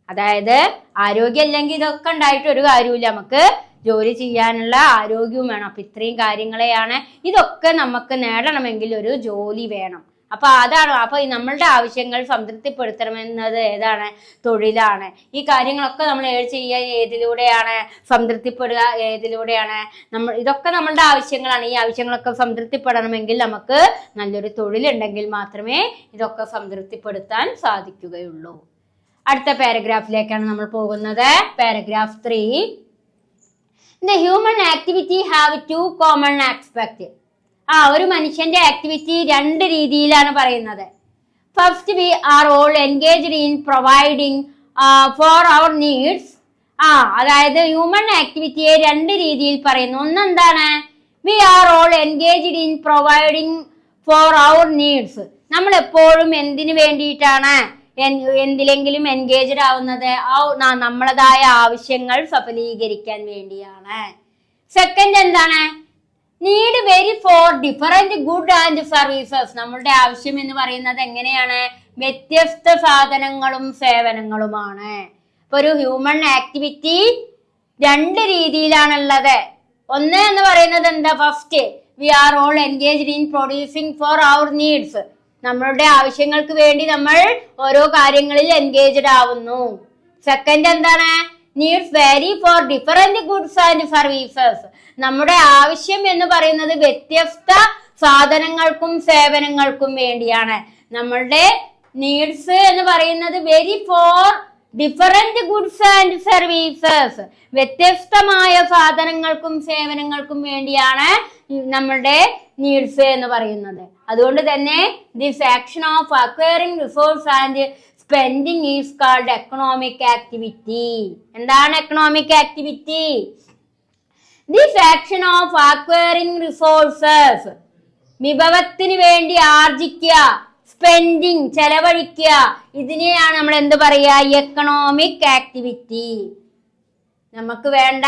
അതായത് ആരോഗ്യം ഇല്ലെങ്കിൽ ഇതൊക്കെ ഉണ്ടായിട്ട് ഒരു കാര്യമില്ല, നമുക്ക് ജോലി ചെയ്യാനുള്ള ആരോഗ്യവും വേണം. അപ്പൊ ഇത്രയും കാര്യങ്ങളെയാണ്. ഇതൊക്കെ നമുക്ക് നേടണമെങ്കിൽ ഒരു ജോലി വേണം. അപ്പൊ അതാണ്. അപ്പൊ നമ്മളുടെ ആവശ്യങ്ങൾ സംതൃപ്തിപ്പെടുത്തണമെന്നത് ഏതാണ്? തൊഴിലാണ്. ഈ കാര്യങ്ങളൊക്കെ നമ്മൾ ചെയ്യുക ഏതിലൂടെയാണ്? സംതൃപ്തിപ്പെടുക ഏതിലൂടെയാണ്? ഇതൊക്കെ നമ്മളുടെ ആവശ്യങ്ങളാണ്. ഈ ആവശ്യങ്ങളൊക്കെ സംതൃപ്തിപ്പെടണമെങ്കിൽ നമുക്ക് നല്ലൊരു തൊഴിലുണ്ടെങ്കിൽ മാത്രമേ ഇതൊക്കെ സംതൃപ്തിപ്പെടുത്താൻ സാധിക്കുകയുള്ളൂ. അടുത്ത പാരഗ്രാഫിലേക്കാണ് നമ്മൾ പോകുന്നത്. Paragraph 3. The human activity have two common aspects. ഒരു മനുഷ്യന്റെ ആക്ടിവിറ്റി രണ്ട് രീതിയിലാണ് പറയുന്നത്. First, we are all engaged in providing for our needs. അതായത് ഹ്യൂമൻ ആക്ടിവിറ്റിയെ രണ്ട് രീതിയിൽ പറയുന്നു. ഒന്നെന്താണ്? We are all engaged in providing for our needs. നമ്മൾ എപ്പോഴും എന്തിനു വേണ്ടിയിട്ടാണ് എന്തിലെങ്കിലും എൻഗേജ്ഡ് ആവുന്നത്? നമ്മളതായ ആവശ്യങ്ങൾ സഫലീകരിക്കാൻ വേണ്ടിയാണ്. സെക്കൻഡ് എന്താണ്? Need vary for different good and services. നമ്മളുടെ ആവശ്യം എന്ന് പറയുന്നത് എങ്ങനെയാണ്? വ്യത്യസ്ത സാധനങ്ങളും സേവനങ്ങളുമാണ്. ഇപ്പൊ ഒരു ഹ്യൂമൻ ആക്ടിവിറ്റി രണ്ട് രീതിയിലാണുള്ളത്. ഒന്ന് എന്ന് പറയുന്നത് എന്താ? First, we are all engaged in producing for our needs. നമ്മളുടെ ആവശ്യങ്ങൾക്ക് വേണ്ടി നമ്മൾ ഓരോ കാര്യങ്ങളിൽ എൻഗേജ്ഡ് ആവുന്നു. സെക്കൻഡ് എന്താണ്? Needs vary for different goods and services. നമ്മുടെ ആവശ്യം എന്ന് പറയുന്നത് വ്യത്യസ്ത സാധനങ്ങൾക്കും സേവനങ്ങൾക്കും വേണ്ടിയാണ്. നമ്മളുടെ നീഡ്സ് എന്ന് പറയുന്നത് vary for different goods and services. വ്യത്യസ്തമായ സാധനങ്ങൾക്കും സേവനങ്ങൾക്കും വേണ്ടിയാണ് നമ്മളുടെ നീഡ്സ് എന്ന് പറയുന്നത്. അതുകൊണ്ട് തന്നെ this action of acquiring resource and spending is called economic activity. എന്താണ് economic activity? This action of acquiring resources വിഭവത്തിന് വേണ്ടി ആർജിക്കുക, സ്പെൻഡിങ് ചെലവഴിക്കുക, ഇതിനെയാണ് നമ്മൾ എന്ത് പറയാ? Economic activity. നമുക്ക് വേണ്ട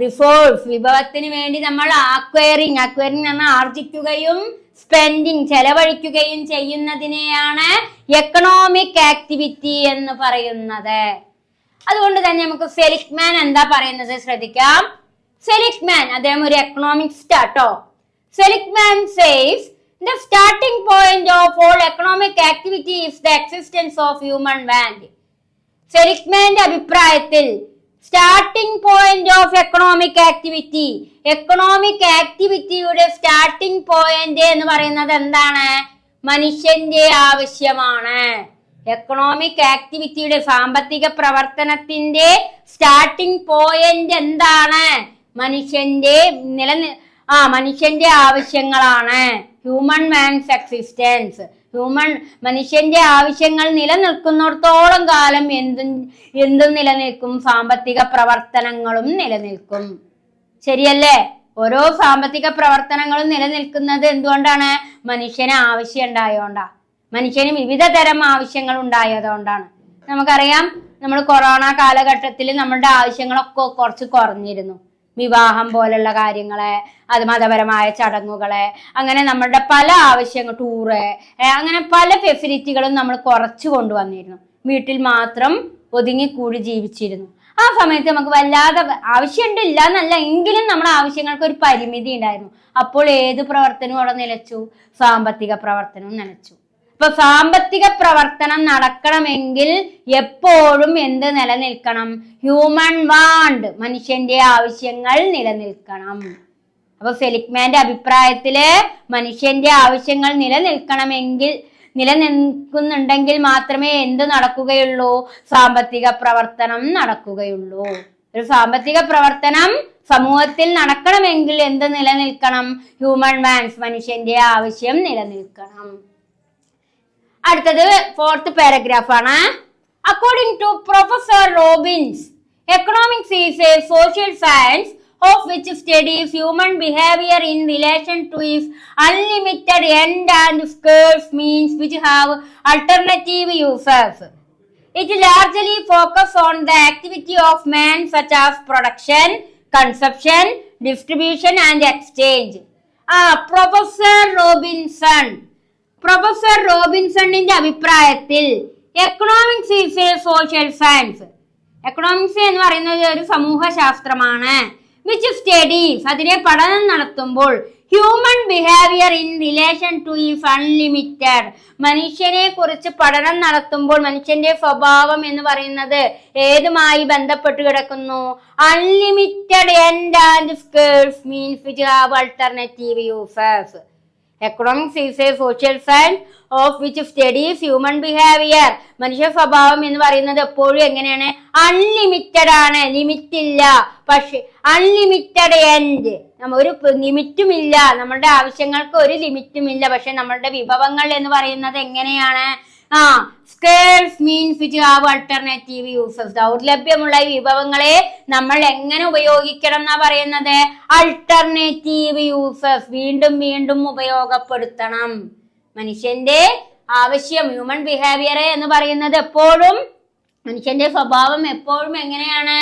റിസോഴ്സ് വിഭവത്തിന് വേണ്ടി നമ്മൾ അക്വയറിങ് പറഞ്ഞാൽ ആർജിക്കുകയും സ്പെൻഡിങ് ചെലവഴിക്കുകയും ചെയ്യുന്നതിനെയാണ് എക്കണോമിക് ആക്ടിവിറ്റി എന്ന് പറയുന്നത്. അതുകൊണ്ട് തന്നെ നമുക്ക് സെലിഗ്മാൻ എന്താ പറയുന്നത് ശ്രദ്ധിക്കാം. സെലിഗ്മാൻ അദ്ദേഹം ഒരു എക്കണോമിക്സ്റ്റ് ആട്ടോ. Seligman says the starting point of all economic activity is the existence of human land. സെലിഗ്മാന്റെ അഭിപ്രായത്തിൽ സ്റ്റാർട്ടിംഗ് പോയിന്റ് ഓഫ് എക്കണോമിക് ആക്ടിവിറ്റിയുടെ സ്റ്റാർട്ടിംഗ് പോയിന്റ് എന്ന് പറയുന്നത് എന്താണ്? മനുഷ്യന്റെ ആവശ്യമാണ്. എക്കണോമിക് ആക്ടിവിറ്റിയുടെ സാമ്പത്തിക പ്രവർത്തനത്തിന്റെ സ്റ്റാർട്ടിംഗ് പോയിന്റ് എന്താണ്? മനുഷ്യന്റെ ആവശ്യങ്ങളാണ്. Human man's existence. മനുഷ്യന്റെ ആവശ്യങ്ങൾ നിലനിൽക്കുന്നിടത്തോളം കാലം എന്തും നിലനിൽക്കും, സാമ്പത്തിക പ്രവർത്തനങ്ങളും നിലനിൽക്കും. ശരിയല്ലേ? ഓരോ സാമ്പത്തിക പ്രവർത്തനങ്ങളും നിലനിൽക്കുന്നത് എന്തുകൊണ്ടാണ്? മനുഷ്യന് ആവശ്യം ഉണ്ടായതുകൊണ്ടാ. മനുഷ്യന് വിവിധ തരം ആവശ്യങ്ങൾ ഉണ്ടായതുകൊണ്ടാണ്. നമുക്കറിയാം, നമ്മൾ കൊറോണ കാലഘട്ടത്തിൽ നമ്മളുടെ ആവശ്യങ്ങളൊക്കെ കുറച്ച് കുറഞ്ഞിരുന്നു. വിവാഹം പോലുള്ള കാര്യങ്ങളെ, അത് മതപരമായ ചടങ്ങുകളെ, അങ്ങനെ നമ്മളുടെ പല ആവശ്യങ്ങൾ, ടൂറ്, അങ്ങനെ പല ഫെസിലിറ്റികളും നമ്മൾ കുറച്ചു കൊണ്ടുവന്നിരുന്നു. വീട്ടിൽ മാത്രം ഒതുങ്ങിക്കൂടി ജീവിച്ചിരുന്നു. ആ സമയത്ത് നമുക്ക് വല്ലാതെ ആവശ്യമുണ്ട്, ഇല്ല എന്നല്ല, എങ്കിലും നമ്മുടെ ആവശ്യങ്ങൾക്ക് ഒരു പരിമിതി ഉണ്ടായിരുന്നു. അപ്പോൾ ഏത് പ്രവർത്തനവും അവിടെ നിലച്ചു? സാമ്പത്തിക പ്രവർത്തനവും നിലച്ചു. അപ്പൊ സാമ്പത്തിക പ്രവർത്തനം നടക്കണമെങ്കിൽ എപ്പോഴും എന്ത് നിലനിൽക്കണം? ഹ്യൂമൻ വാണ്ട്, മനുഷ്യന്റെ ആവശ്യങ്ങൾ നിലനിൽക്കണം. അപ്പൊ സെലിഗ്മാന്റെ അഭിപ്രായത്തില് മനുഷ്യന്റെ ആവശ്യങ്ങൾ നിലനിൽക്കുന്നുണ്ടെങ്കിൽ മാത്രമേ എന്ത് നടക്കുകയുള്ളൂ? സാമ്പത്തിക പ്രവർത്തനം നടക്കുകയുള്ളൂ. ഒരു സാമ്പത്തിക പ്രവർത്തനം സമൂഹത്തിൽ നടക്കണമെങ്കിൽ എന്ത് നിലനിൽക്കണം? ഹ്യൂമൻ വാൻസ്, മനുഷ്യന്റെ ആവശ്യം നിലനിൽക്കണം. അടുത്തത് 4th പാരഗ്രാഫ് ആണ്. According to professor Robbins, economics is a social science of which studies human behavior in relation to its unlimited end and scarce means which have alternative uses. It largely focuses on the activity of man such as production, consumption, distribution and exchange. Professor റോബിൻസണിന്റെ അഭിപ്രായത്തിൽ economics is a social science, economics എന്ന് പറയുന്നത് ഒരു സമൂഹ ശാസ്ത്രമാണ്. Which studies, അതിനെ പഠനം നടത്തുമ്പോൾ human behaviour in relation two is unlimited, മനുഷ്യനെ കുറിച്ച് പഠനം നടത്തുമ്പോൾ മനുഷ്യന്റെ സ്വഭാവം എന്ന് പറയുന്നത് ഏതുമായി ബന്ധപ്പെട്ട് കിടക്കുന്നു? Unlimited end and scarce means which have alternative uses. Economics is a social science of which studies human behaviour, മനുഷ്യ സ്വഭാവം എന്ന് പറയുന്നത് എപ്പോഴും എങ്ങനെയാണ്? അൺലിമിറ്റഡ് ആണ്, ലിമിറ്റ് ഇല്ല. പക്ഷെ അൺലിമിറ്റഡ് എൻഡ്, ഒരു ലിമിറ്റും ഇല്ല, നമ്മളുടെ ആവശ്യങ്ങൾക്ക് ഒരു ലിമിറ്റും ഇല്ല. പക്ഷെ നമ്മളുടെ വിഭവങ്ങൾ എന്ന് പറയുന്നത് എങ്ങനെയാണ്? Scarce means which have alternative uses. ദൗർലഭ്യമുള്ള ഈ വിഭവങ്ങളെ നമ്മൾ എങ്ങനെ ഉപയോഗിക്കണം എന്നാ പറയുന്നത്? ആൾട്ടർനേറ്റീവ് യൂസസ്, വീണ്ടും വീണ്ടും ഉപയോഗപ്പെടുത്തണം. മനുഷ്യന്റെ ആവശ്യം, ഹ്യൂമൻ ബിഹേവിയർ എന്ന് പറയുന്നത് എപ്പോഴും, മനുഷ്യന്റെ സ്വഭാവം എപ്പോഴും എങ്ങനെയാണ്?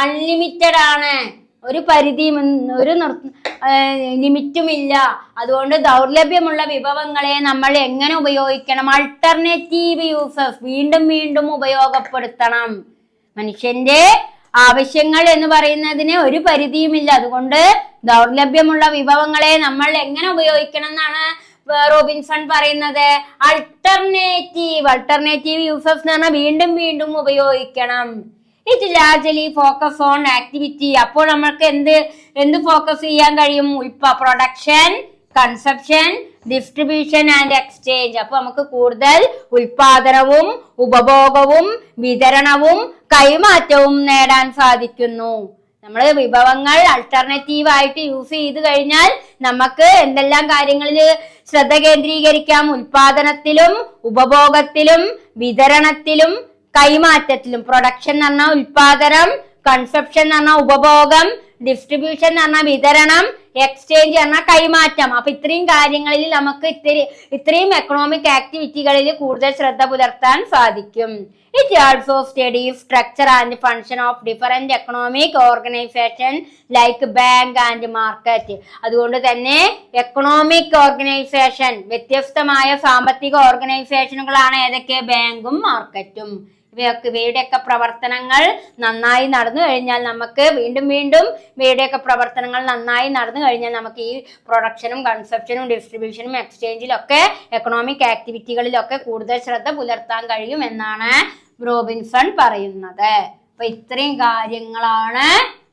അൺലിമിറ്റഡ് ആണ്, ഒരു പരിധിയും ഒരു ലിമിറ്റും ഇല്ല. അതുകൊണ്ട് ദൗർലഭ്യമുള്ള വിഭവങ്ങളെ നമ്മൾ എങ്ങനെ ഉപയോഗിക്കണം? ആൾട്ടർനേറ്റീവ് യൂസസ്, വീണ്ടും വീണ്ടും ഉപയോഗപ്പെടുത്തണം. മനുഷ്യന്റെ ആവശ്യങ്ങൾ എന്ന് പറയുന്നതിന് ഒരു പരിധിയുമില്ല. അതുകൊണ്ട് ദൗർലഭ്യമുള്ള വിഭവങ്ങളെ നമ്മൾ എങ്ങനെ ഉപയോഗിക്കണം എന്നാണ് റോബിൻസൺ പറയുന്നത്? ആൾട്ടർനേറ്റീവ് യൂസസ് എന്ന് പറഞ്ഞാൽ വീണ്ടും വീണ്ടും ഉപയോഗിക്കണം. It largely focus on activity. അപ്പോൾ നമ്മൾക്ക് എന്ത് ഫോക്കസ് ചെയ്യാൻ കഴിയും? Production, consumption, distribution and exchange. അപ്പൊ നമുക്ക് കൂടുതൽ ഉൽപാദനവും ഉപഭോഗവും വിതരണവും കൈമാറ്റവും നേടാൻ സാധിക്കുന്നു. നമ്മൾ വിഭവങ്ങൾ ആൾട്ടർനേറ്റീവ് ആയിട്ട് യൂസ് ചെയ്ത് കഴിഞ്ഞാൽ നമുക്ക് എന്തെല്ലാം കാര്യങ്ങളിൽ ശ്രദ്ധ കേന്ദ്രീകരിക്കാം? ഉൽപാദനത്തിലും ഉപഭോഗത്തിലും വിതരണത്തിലും കൈമാറ്റത്തിലും. പ്രൊഡക്ഷൻ എന്ന് പറഞ്ഞാൽ ഉൽപാദനം, കൺസപ്ഷൻ എന്ന് പറഞ്ഞാൽ ഉപഭോഗം, ഡിസ്ട്രിബ്യൂഷൻ എന്ന് പറഞ്ഞാൽ വിതരണം, എക്സ്ചേഞ്ച് പറഞ്ഞാൽ കൈമാറ്റം. അപ്പൊ ഇത്രയും കാര്യങ്ങളിൽ നമുക്ക് ഇത്രയും എക്കണോമിക് ആക്ടിവിറ്റികളിൽ കൂടുതൽ ശ്രദ്ധ പുലർത്താൻ സാധിക്കും. It also studies structure and function of different economic organisation like bank and market. അതുകൊണ്ട് തന്നെ എക്കണോമിക് ഓർഗനൈസേഷൻ, വ്യത്യസ്തമായ സാമ്പത്തിക ഓർഗനൈസേഷനുകളാണ് ഏതൊക്കെ? ബാങ്കും മാർക്കറ്റും. ഇവയുടെയൊക്കെ പ്രവർത്തനങ്ങൾ നന്നായി നടന്നു കഴിഞ്ഞാൽ നമുക്ക് വീണ്ടും ഇവയുടെയൊക്കെ പ്രവർത്തനങ്ങൾ നന്നായി നടന്നു കഴിഞ്ഞാൽ നമുക്ക് ഈ പ്രൊഡക്ഷനും കൺസപ്ഷനും ഡിസ്ട്രിബ്യൂഷനും എക്സ്ചേഞ്ചിലൊക്കെ എക്കണോമിക് ആക്ടിവിറ്റികളിലൊക്കെ കൂടുതൽ ശ്രദ്ധ പുലർത്താൻ കഴിയും എന്നാണ് റോബിൻസൺ പറയുന്നത്. അപ്പൊ ഇത്രയും കാര്യങ്ങളാണ്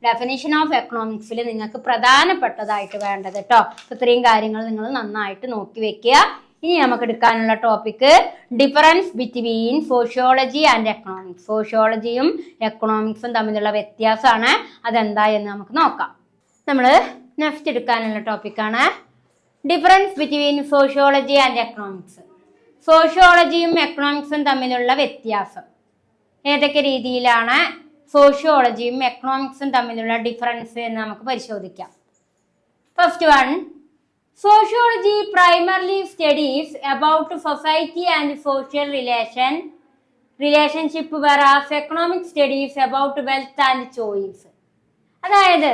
ഡെഫിനിഷൻ ഓഫ് എക്കണോമിക്സിൽ നിങ്ങൾക്ക് പ്രധാനപ്പെട്ടതായിട്ട് വേണ്ടത് കേട്ടോ. ഇത്രയും കാര്യങ്ങൾ നിങ്ങൾ നന്നായിട്ട് നോക്കി വെക്കുക. ഇനി നമുക്ക് എടുക്കാനുള്ള topic difference between sociology and economics. സോഷ്യോളജിയും എക്കണോമിക്സും തമ്മിലുള്ള വ്യത്യാസമാണ്. അതെന്താ എന്ന് നമുക്ക് നോക്കാം. നമ്മൾ നെക്സ്റ്റ് എടുക്കാനുള്ള ടോപ്പിക്കാണ് difference between sociology and economics. സോഷ്യോളജിയും എക്കണോമിക്സും തമ്മിലുള്ള വ്യത്യാസം. ഏതൊക്കെ രീതിയിലാണ് സോഷ്യോളജിയും എക്കണോമിക്സും തമ്മിലുള്ള ഡിഫറൻസ് എന്ന് നമുക്ക് പരിശോധിക്കാം. First one, sociology primarily studies about society and social relationship, whereas economic studies about wealth and choice. അതായത്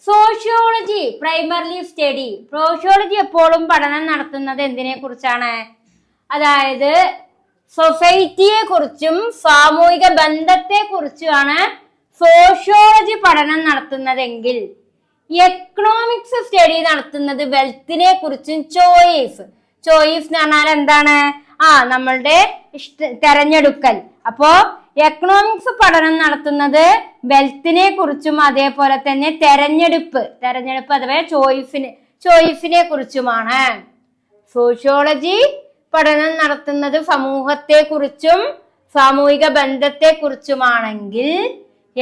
സോഷ്യോളജി പ്രൈമർലി സ്റ്റഡി, സോഷ്യോളജി എപ്പോഴും പഠനം നടത്തുന്നത് എന്തിനെ കുറിച്ചാണ്? അതായത് സൊസൈറ്റിയെ കുറിച്ചും സാമൂഹിക ബന്ധത്തെ കുറിച്ചുമാണ് സോഷ്യോളജി പഠനം നടത്തുന്നതെങ്കിൽ എക്കണോമിക്സ് സ്റ്റഡി നടത്തുന്നത് വെൽത്തിനെ കുറിച്ചും ചോയ്സ് എന്ന് പറഞ്ഞാൽ എന്താണ്? നമ്മളുടെ തെരഞ്ഞെടുക്കൽ. അപ്പോ എക്കണോമിക്സ് പഠനം നടത്തുന്നത് വെൽത്തിനെ കുറിച്ചും അതേപോലെ തന്നെ തെരഞ്ഞെടുപ്പ് അഥവാ ചോയ്സിനെ കുറിച്ചുമാണ്. സോഷ്യോളജി പഠനം നടത്തുന്നത് സമൂഹത്തെ കുറിച്ചും സാമൂഹിക ബന്ധത്തെ കുറിച്ചുമാണെങ്കിൽ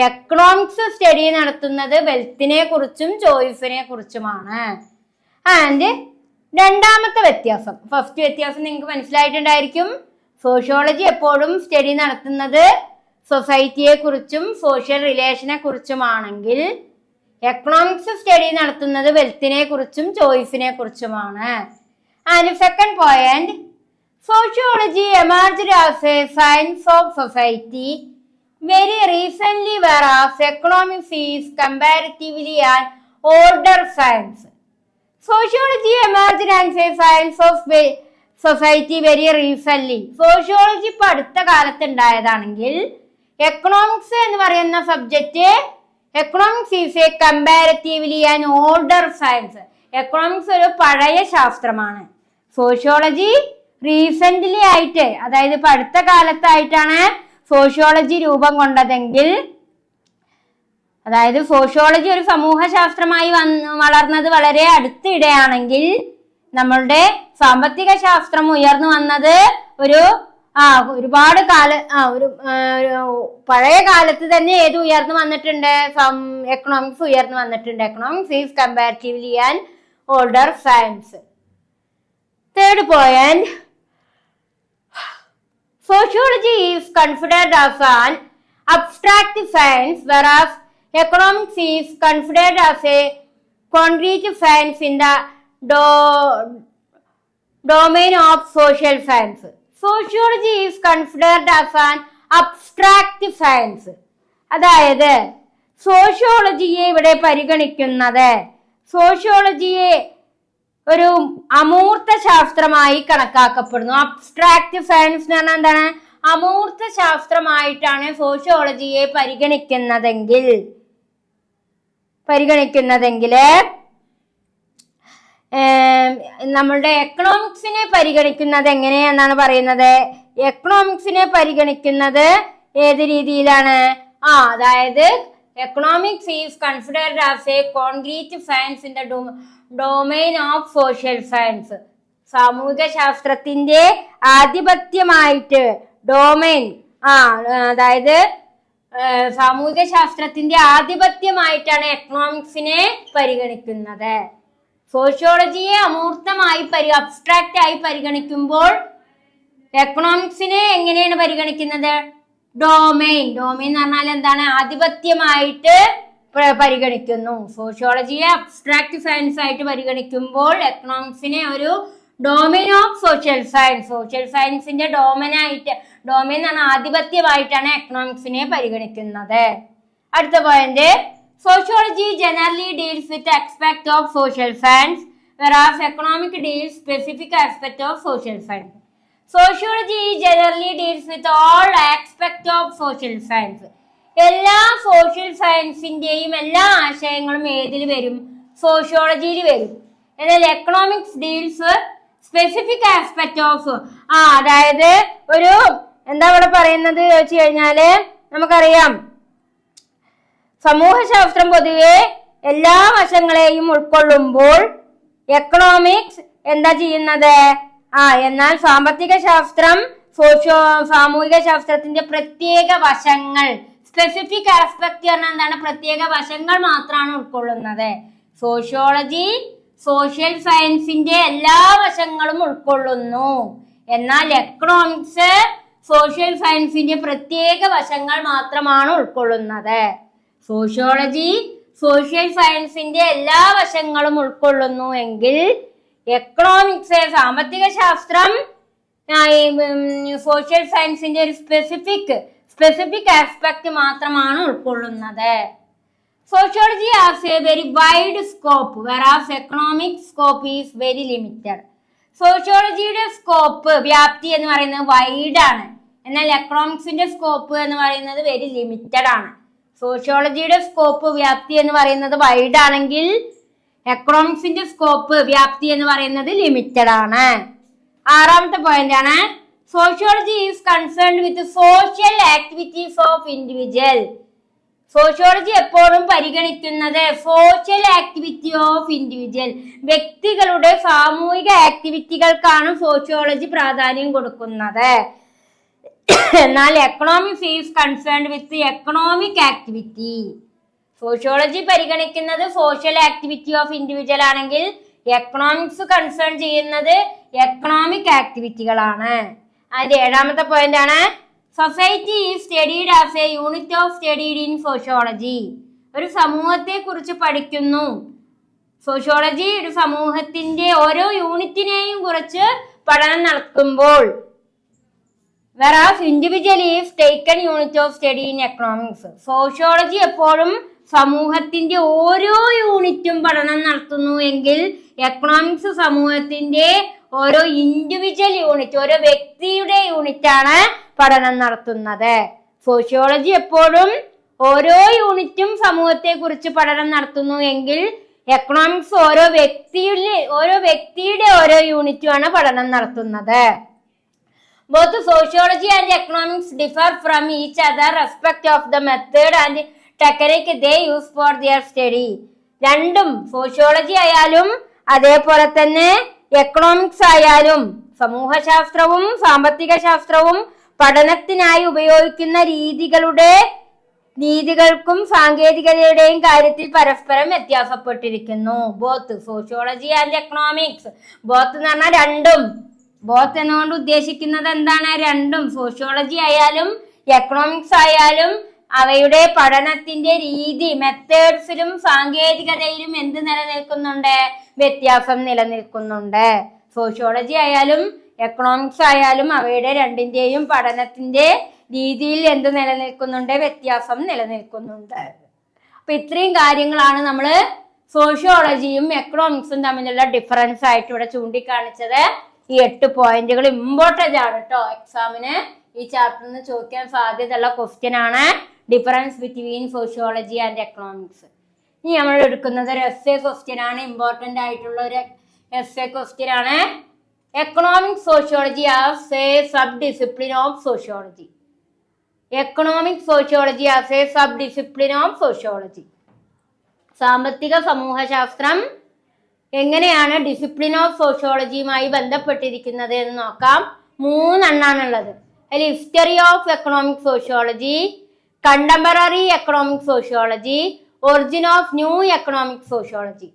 എക്കണോമിക്സ് സ്റ്റഡി നടത്തുന്നത് വെൽത്തിനെ കുറിച്ചും ചോയ്സിനെ കുറിച്ചുമാണ്. ആൻഡ് രണ്ടാമത്തെ വ്യത്യാസം, ഫസ്റ്റ് വ്യത്യാസം നിങ്ങൾക്ക് മനസ്സിലായിട്ടുണ്ടായിരിക്കും. സോഷ്യോളജി എപ്പോഴും സ്റ്റഡി നടത്തുന്നത് സൊസൈറ്റിയെ കുറിച്ചും സോഷ്യൽ റിലേഷനെ കുറിച്ചുമാണെങ്കിൽ എക്കണോമിക്സ് സ്റ്റഡി നടത്തുന്നത് വെൽത്തിനെ കുറിച്ചും ചോയ്സിനെ കുറിച്ചുമാണ്. And second point, sociology emerged as A science of society very recently, whereas economics is comparatively an older science. Sociology emerged as a science of society very recently. Sociology ഇപ്പൊ അടുത്ത കാലത്ത് ഉണ്ടായതാണെങ്കിൽ economics എന്ന് പറയുന്ന subject, economics is A comparatively an older science. Economics ഒരു പഴയ ശാസ്ത്രമാണ്. Sociology recently ആയിട്ട്, അതായത് ഇപ്പൊ അടുത്ത കാലത്തായിട്ടാണ് സോഷ്യോളജി രൂപം കൊണ്ടതെങ്കിൽ, അതായത് സോഷ്യോളജി ഒരു സമൂഹ ശാസ്ത്രമായി വളർന്നത് വളരെ അടുത്തിടെയാണെങ്കിൽ നമ്മളുടെ സാമ്പത്തിക ശാസ്ത്രം ഉയർന്നു വന്നത് ഒരുപാട് ഒരു പഴയ കാലത്ത് തന്നെ ഏത് ഉയർന്നു വന്നിട്ടുണ്ട്? എക്കണോമിക്സ് ഉയർന്നു വന്നിട്ടുണ്ട്. Economics is comparatively an older science. Third point, sociology is considered as an abstract science, whereas economics is considered as a concrete science in the domain of social science. Sociology is considered as an abstract science. അതായത് സോഷ്യോളജിയെ ഇവിടെ പരിഗണിക്കുന്നത്, സോഷ്യോളജിയെ ഒരു അമൂർത്ത ശാസ്ത്രമായി കണക്കാക്കപ്പെടുന്നു. Abstract science എന്ന് പറഞ്ഞാൽ എന്താണ്? അമൂർത്ത ശാസ്ത്രമായിട്ടാണ് സോഷ്യോളജിയെ പരിഗണിക്കുന്നതെങ്കിൽ നമ്മളുടെ എക്കണോമിക്സിനെ പരിഗണിക്കുന്നത് എങ്ങനെയെന്നാണ് പറയുന്നത്? എക്കണോമിക്സിനെ പരിഗണിക്കുന്നത് ഏത് രീതിയിലാണ്? അതായത് economics is considered as A concrete science in the domain of social science. സാമൂഹിക ശാസ്ത്രത്തിന്റെ ആധിപത്യമായിട്ട് ഡൊമൈൻ, അതായത് സാമൂഹിക ശാസ്ത്രത്തിന്റെ ആധിപത്യമായിട്ടാണ് എക്കണോമിക്സിനെ പരിഗണിക്കുന്നത്. സോഷ്യോളജിയെ അമൂർത്തമായി അബ്സ്ട്രാക്റ്റ് ആയി പരിഗണിക്കുമ്പോൾ എക്കണോമിക്സിനെ എങ്ങനെയാണ് പരിഗണിക്കുന്നത്? ഡൊമൈൻ എന്ന് പറഞ്ഞാൽ എന്താണ്? ആധിപത്യമായിട്ട് പരിഗണിക്കുന്നു. സോഷ്യോളജിയെ അബ്സ്ട്രാക്ട് സയൻസ് ആയിട്ട് പരിഗണിക്കുമ്പോൾ എക്കണോമിക്സിനെ ഒരു domain of social science, social സയൻസിന്റെ ഡൊമൈൻ എന്ന് പറഞ്ഞാൽ ആധിപത്യമായിട്ടാണ് എക്കണോമിക്സിനെ പരിഗണിക്കുന്നത്. അടുത്ത point, sociology generally deals with aspect of social science whereas economic deals specific aspect of social science. Sociology generally deals with all aspect of social science. എല്ലാ social സയൻസിന്റെയും എല്ലാ ആശയങ്ങളും ഏതിൽ വരും? സോഷ്യോളജിയിൽ വരും. എന്നാൽ economics deals specific aspect of, അതായത് ഒരു എന്താ ഇവിടെ പറയുന്നത് വെച്ച് കഴിഞ്ഞാല് നമുക്കറിയാം, സമൂഹശാസ്ത്രം പൊതുവെ എല്ലാ വശങ്ങളെയും ഉൾക്കൊള്ളുമ്പോൾ എക്കണോമിക്സ് എന്താ ചെയ്യുന്നത്? എന്നാൽ സാമ്പത്തിക ശാസ്ത്രം സാമൂഹിക ശാസ്ത്രത്തിന്റെ പ്രത്യേക വശങ്ങൾ, സ്പെസിഫിക് ആസ്പെക്ട് പറഞ്ഞാൽ എന്താണ്? പ്രത്യേക വശങ്ങൾ മാത്രമാണ് ഉൾക്കൊള്ളുന്നത്. സോഷ്യോളജി സോഷ്യൽ സയൻസിന്റെ എല്ലാ വശങ്ങളും ഉൾക്കൊള്ളുന്നു. എന്നാൽ എക്കണോമിക്സ് സോഷ്യൽ സയൻസിന്റെ പ്രത്യേക വശങ്ങൾ മാത്രമാണ് ഉൾക്കൊള്ളുന്നത്. സോഷ്യോളജി സോഷ്യൽ സയൻസിന്റെ എല്ലാ വശങ്ങളും ഉൾക്കൊള്ളുന്നു എങ്കിൽ എക്കണോമിക്സ് സാമ്പത്തിക ശാസ്ത്രം സോഷ്യൽ സയൻസിന്റെ ഒരു സ്പെസിഫിക് ആസ്പെക്ട് മാത്രമാണ് ഉൾക്കൊള്ളുന്നത്. Sociology has a very wide scope whereas economic scope is very limited. സോഷ്യോളജിയുടെ സ്കോപ്പ്, വ്യാപ്തി എന്ന് പറയുന്നത് വൈഡ് ആണ്. എന്നാൽ എക്കണോമിക്സിന്റെ സ്കോപ്പ് എന്ന് പറയുന്നത് വെരി ലിമിറ്റഡ് ആണ്. സോഷ്യോളജിയുടെ സ്കോപ്പ്, വ്യാപ്തി എന്ന് പറയുന്നത് വൈഡ് ആണെങ്കിൽ എക്കണോമിക്സിന്റെ സ്കോപ്പ്, വ്യാപ്തി എന്ന് പറയുന്നത് ലിമിറ്റഡ് ആണ്. ആറാമത്തെ പോയിന്റ് ആണ്, sociology is concerned with social activities of individual. Sociology എപ്പോഴും പരിഗണിക്കുന്നത് സോഷ്യൽ ആക്ടിവിറ്റി ഓഫ് ഇൻഡിവിജ്വൽ, വ്യക്തികളുടെ സാമൂഹിക ആക്ടിവിറ്റികൾക്കാണ് സോഷ്യോളജി പ്രാധാന്യം കൊടുക്കുന്നത്. എന്നാൽ economics is concerned with economic activity. Sociology പരിഗണിക്കുന്നത് സോഷ്യൽ ആക്ടിവിറ്റി ഓഫ് ഇൻഡിവിജ്വൽ ആണെങ്കിൽ എക്കണോമിക്സ് കൺസേൺ ചെയ്യുന്നത് എക്കണോമിക് ആക്ടിവിറ്റികളാണ്. അതിന്റെ ഏഴാമത്തെ പോയിന്റ് ആണ്, society is studied as A unit of studied in sociology. ഒരു സമൂഹത്തെ കുറിച്ച് പഠിക്കുന്നു. സോഷ്യോളജി ഒരു സമൂഹത്തിന്റെ ഓരോ യൂണിറ്റിനെയും കുറിച്ച് പഠനം നടത്തുമ്പോൾ whereas individual is taken unit of study in economics. Sociology എപ്പോഴും സമൂഹത്തിന്റെ ഓരോ യൂണിറ്റും പഠനം നടത്തുന്നു എങ്കിൽ എക്കണോമിക്സ് സമൂഹത്തിന്റെ ഓരോ ഇൻഡിവിജ്വൽ യൂണിറ്റ്, ഓരോ വ്യക്തിയുടെ യൂണിറ്റ് ആണ് പഠനം നടത്തുന്നത്. സോഷ്യോളജി എപ്പോഴും ഓരോ യൂണിറ്റും സമൂഹത്തെ കുറിച്ച് പഠനം നടത്തുന്നു എങ്കിൽ എക്കണോമിക്സ് ഓരോ വ്യക്തിയുടെ ഓരോ യൂണിറ്റുമാണ് പഠനം നടത്തുന്നത്. Both sociology and economics differ from each other respect of the method and technique they use for their study. രണ്ടും, സോഷ്യോളജി ആയാലും അതേപോലെ തന്നെ എക്കണോമിക്സ് ആയാലും, സമൂഹശാസ്ത്രവും സാമ്പത്തിക ശാസ്ത്രവും പഠനത്തിനായി ഉപയോഗിക്കുന്ന രീതികൾക്കും സാങ്കേതികതയുടെയും കാര്യത്തിൽ പരസ്പരം വ്യത്യാസപ്പെട്ടിരിക്കുന്നു. Both sociology and economics, both എന്ന് പറഞ്ഞാൽ രണ്ടും. ബോത്ത് എന്നുകൊണ്ട് ഉദ്ദേശിക്കുന്നത് എന്താണ്? രണ്ടും, സോഷ്യോളജി ആയാലും എക്കണോമിക്സ് ആയാലും അവയുടെ പഠനത്തിന്റെ രീതി, മെത്തേഡ്സിലും സാങ്കേതികതയിലും എന്ത് നിലനിൽക്കുന്നുണ്ട്? വ്യത്യാസം നിലനിൽക്കുന്നുണ്ട്. സോഷ്യോളജി ആയാലും എക്കണോമിക്സ് ആയാലും അവയുടെ രണ്ടിന്റെയും പഠനത്തിന്റെ രീതിയിൽ എന്ത് നിലനിൽക്കുന്നുണ്ട്? വ്യത്യാസം നിലനിൽക്കുന്നുണ്ട്. അപ്പൊ ഇത്രയും കാര്യങ്ങളാണ് നമ്മൾ സോഷ്യോളജിയും എക്കണോമിക്സും തമ്മിലുള്ള ഡിഫറൻസ് ആയിട്ട് ഇവിടെ ചൂണ്ടിക്കാണിച്ചത്. ഈ 8 പോയിന്റുകൾ ഇമ്പോർട്ടന്റ് ആണ് കേട്ടോ. എക്സാമിന് ഈ ചാപ്റ്ററിൽ നിന്ന് ചോദിക്കാൻ സാധ്യതയുള്ള ക്വസ്റ്റ്യൻ ആണ് difference between sociology and economics. ഇനി നമ്മൾ എടുക്കുന്നത് ഒരു എസ്സേ ക്വസ്റ്റ്യൻ ആണ്, ഇമ്പോർട്ടന്റ് ആയിട്ടുള്ള ഒരു എസ്സേ ക്വസ്റ്റ്യൻ ആണ്. Economic sociology as a sub discipline of sociology. Economic sociology as a sub discipline of sociology. സാമ്പത്തിക സമൂഹശാസ്ത്രം എങ്ങനെയാണ് ഡിസിപ്ലിൻ ഓഫ് സോഷ്യോളജിയുമായി ബന്ധപ്പെട്ടിരിക്കുന്നത് എന്ന് നോക്കാം. 3 എണ്ണാണുള്ളത്. അതിൽ history of economic sociology, contemporary economic sociology, origin of new economic sociology.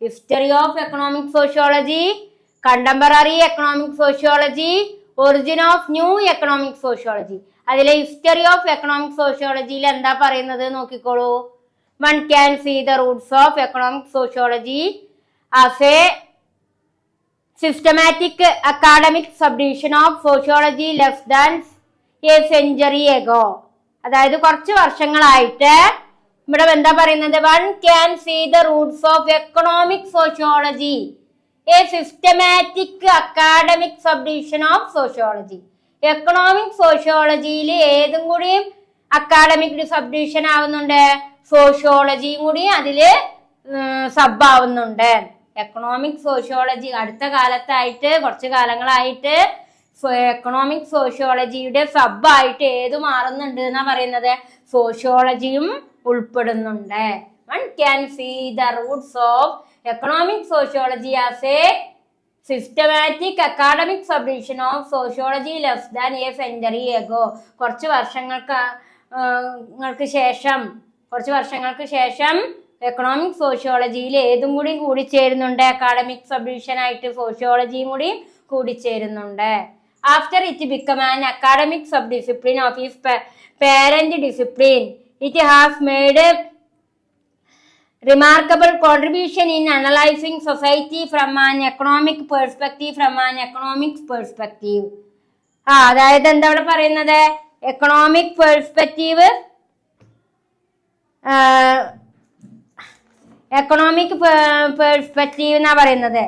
History of economic sociology, contemporary economic sociology, origin of new economic sociology. അതിലെ history of economic സോഷ്യോളജിയിൽ എന്താ പറയുന്നത് നോക്കിക്കോളൂ. One can see the roots of economic sociology as a systematic academic subdivision of sociology less than a century ago. അതായത് കുറച്ച് വർഷങ്ങളായിട്ട് ഇവിടെ എന്താ പറയുന്നത്, one can see the roots of economic sociology, a systematic academic subdivision of sociology. Economic സോഷ്യോളജിയിൽ ഏതും കൂടിയും academic subdivision ആവുന്നുണ്ട്, സോഷ്യോളജിയും കൂടി അതില് സബ് ആവുന്നുണ്ട്. എക്കണോമിക് സോഷ്യോളജി അടുത്ത കാലത്തായിട്ട് കുറച്ച് കാലങ്ങളായിട്ട് എക്കണോമിക് സോഷ്യോളജിയുടെ സബായിട്ട് ഏത് മാറുന്നുണ്ട് എന്നാ പറയുന്നത്, സോഷ്യോളജിയും ഉൾപ്പെടുന്നുണ്ട്. One can see the roots of economic sociology as a systematic academic subdivision of sociology less than a century ago. കുറച്ച് വർഷങ്ങൾക്ക് ശേഷം എക്കണോമിക് സോഷ്യോളജിയിൽ ഏതും കൂടി കൂടിച്ചേരുന്നുണ്ട്, അക്കാഡമിക് സബ്ഡിവിഷൻ ആയിട്ട് സോഷ്യോളജിയും കൂടി കൂടിച്ചേരുന്നുണ്ട്. After it become an academic sub discipline of his parent discipline, it has made remarkable contribution in analyzing society from an economic perspective. അതായത് എന്താ ഇവിടെ പറയുന്നത്, എക്കണോമിക് പെർസ്പെക്റ്റീവ് എന്നാ പറയുന്നത്,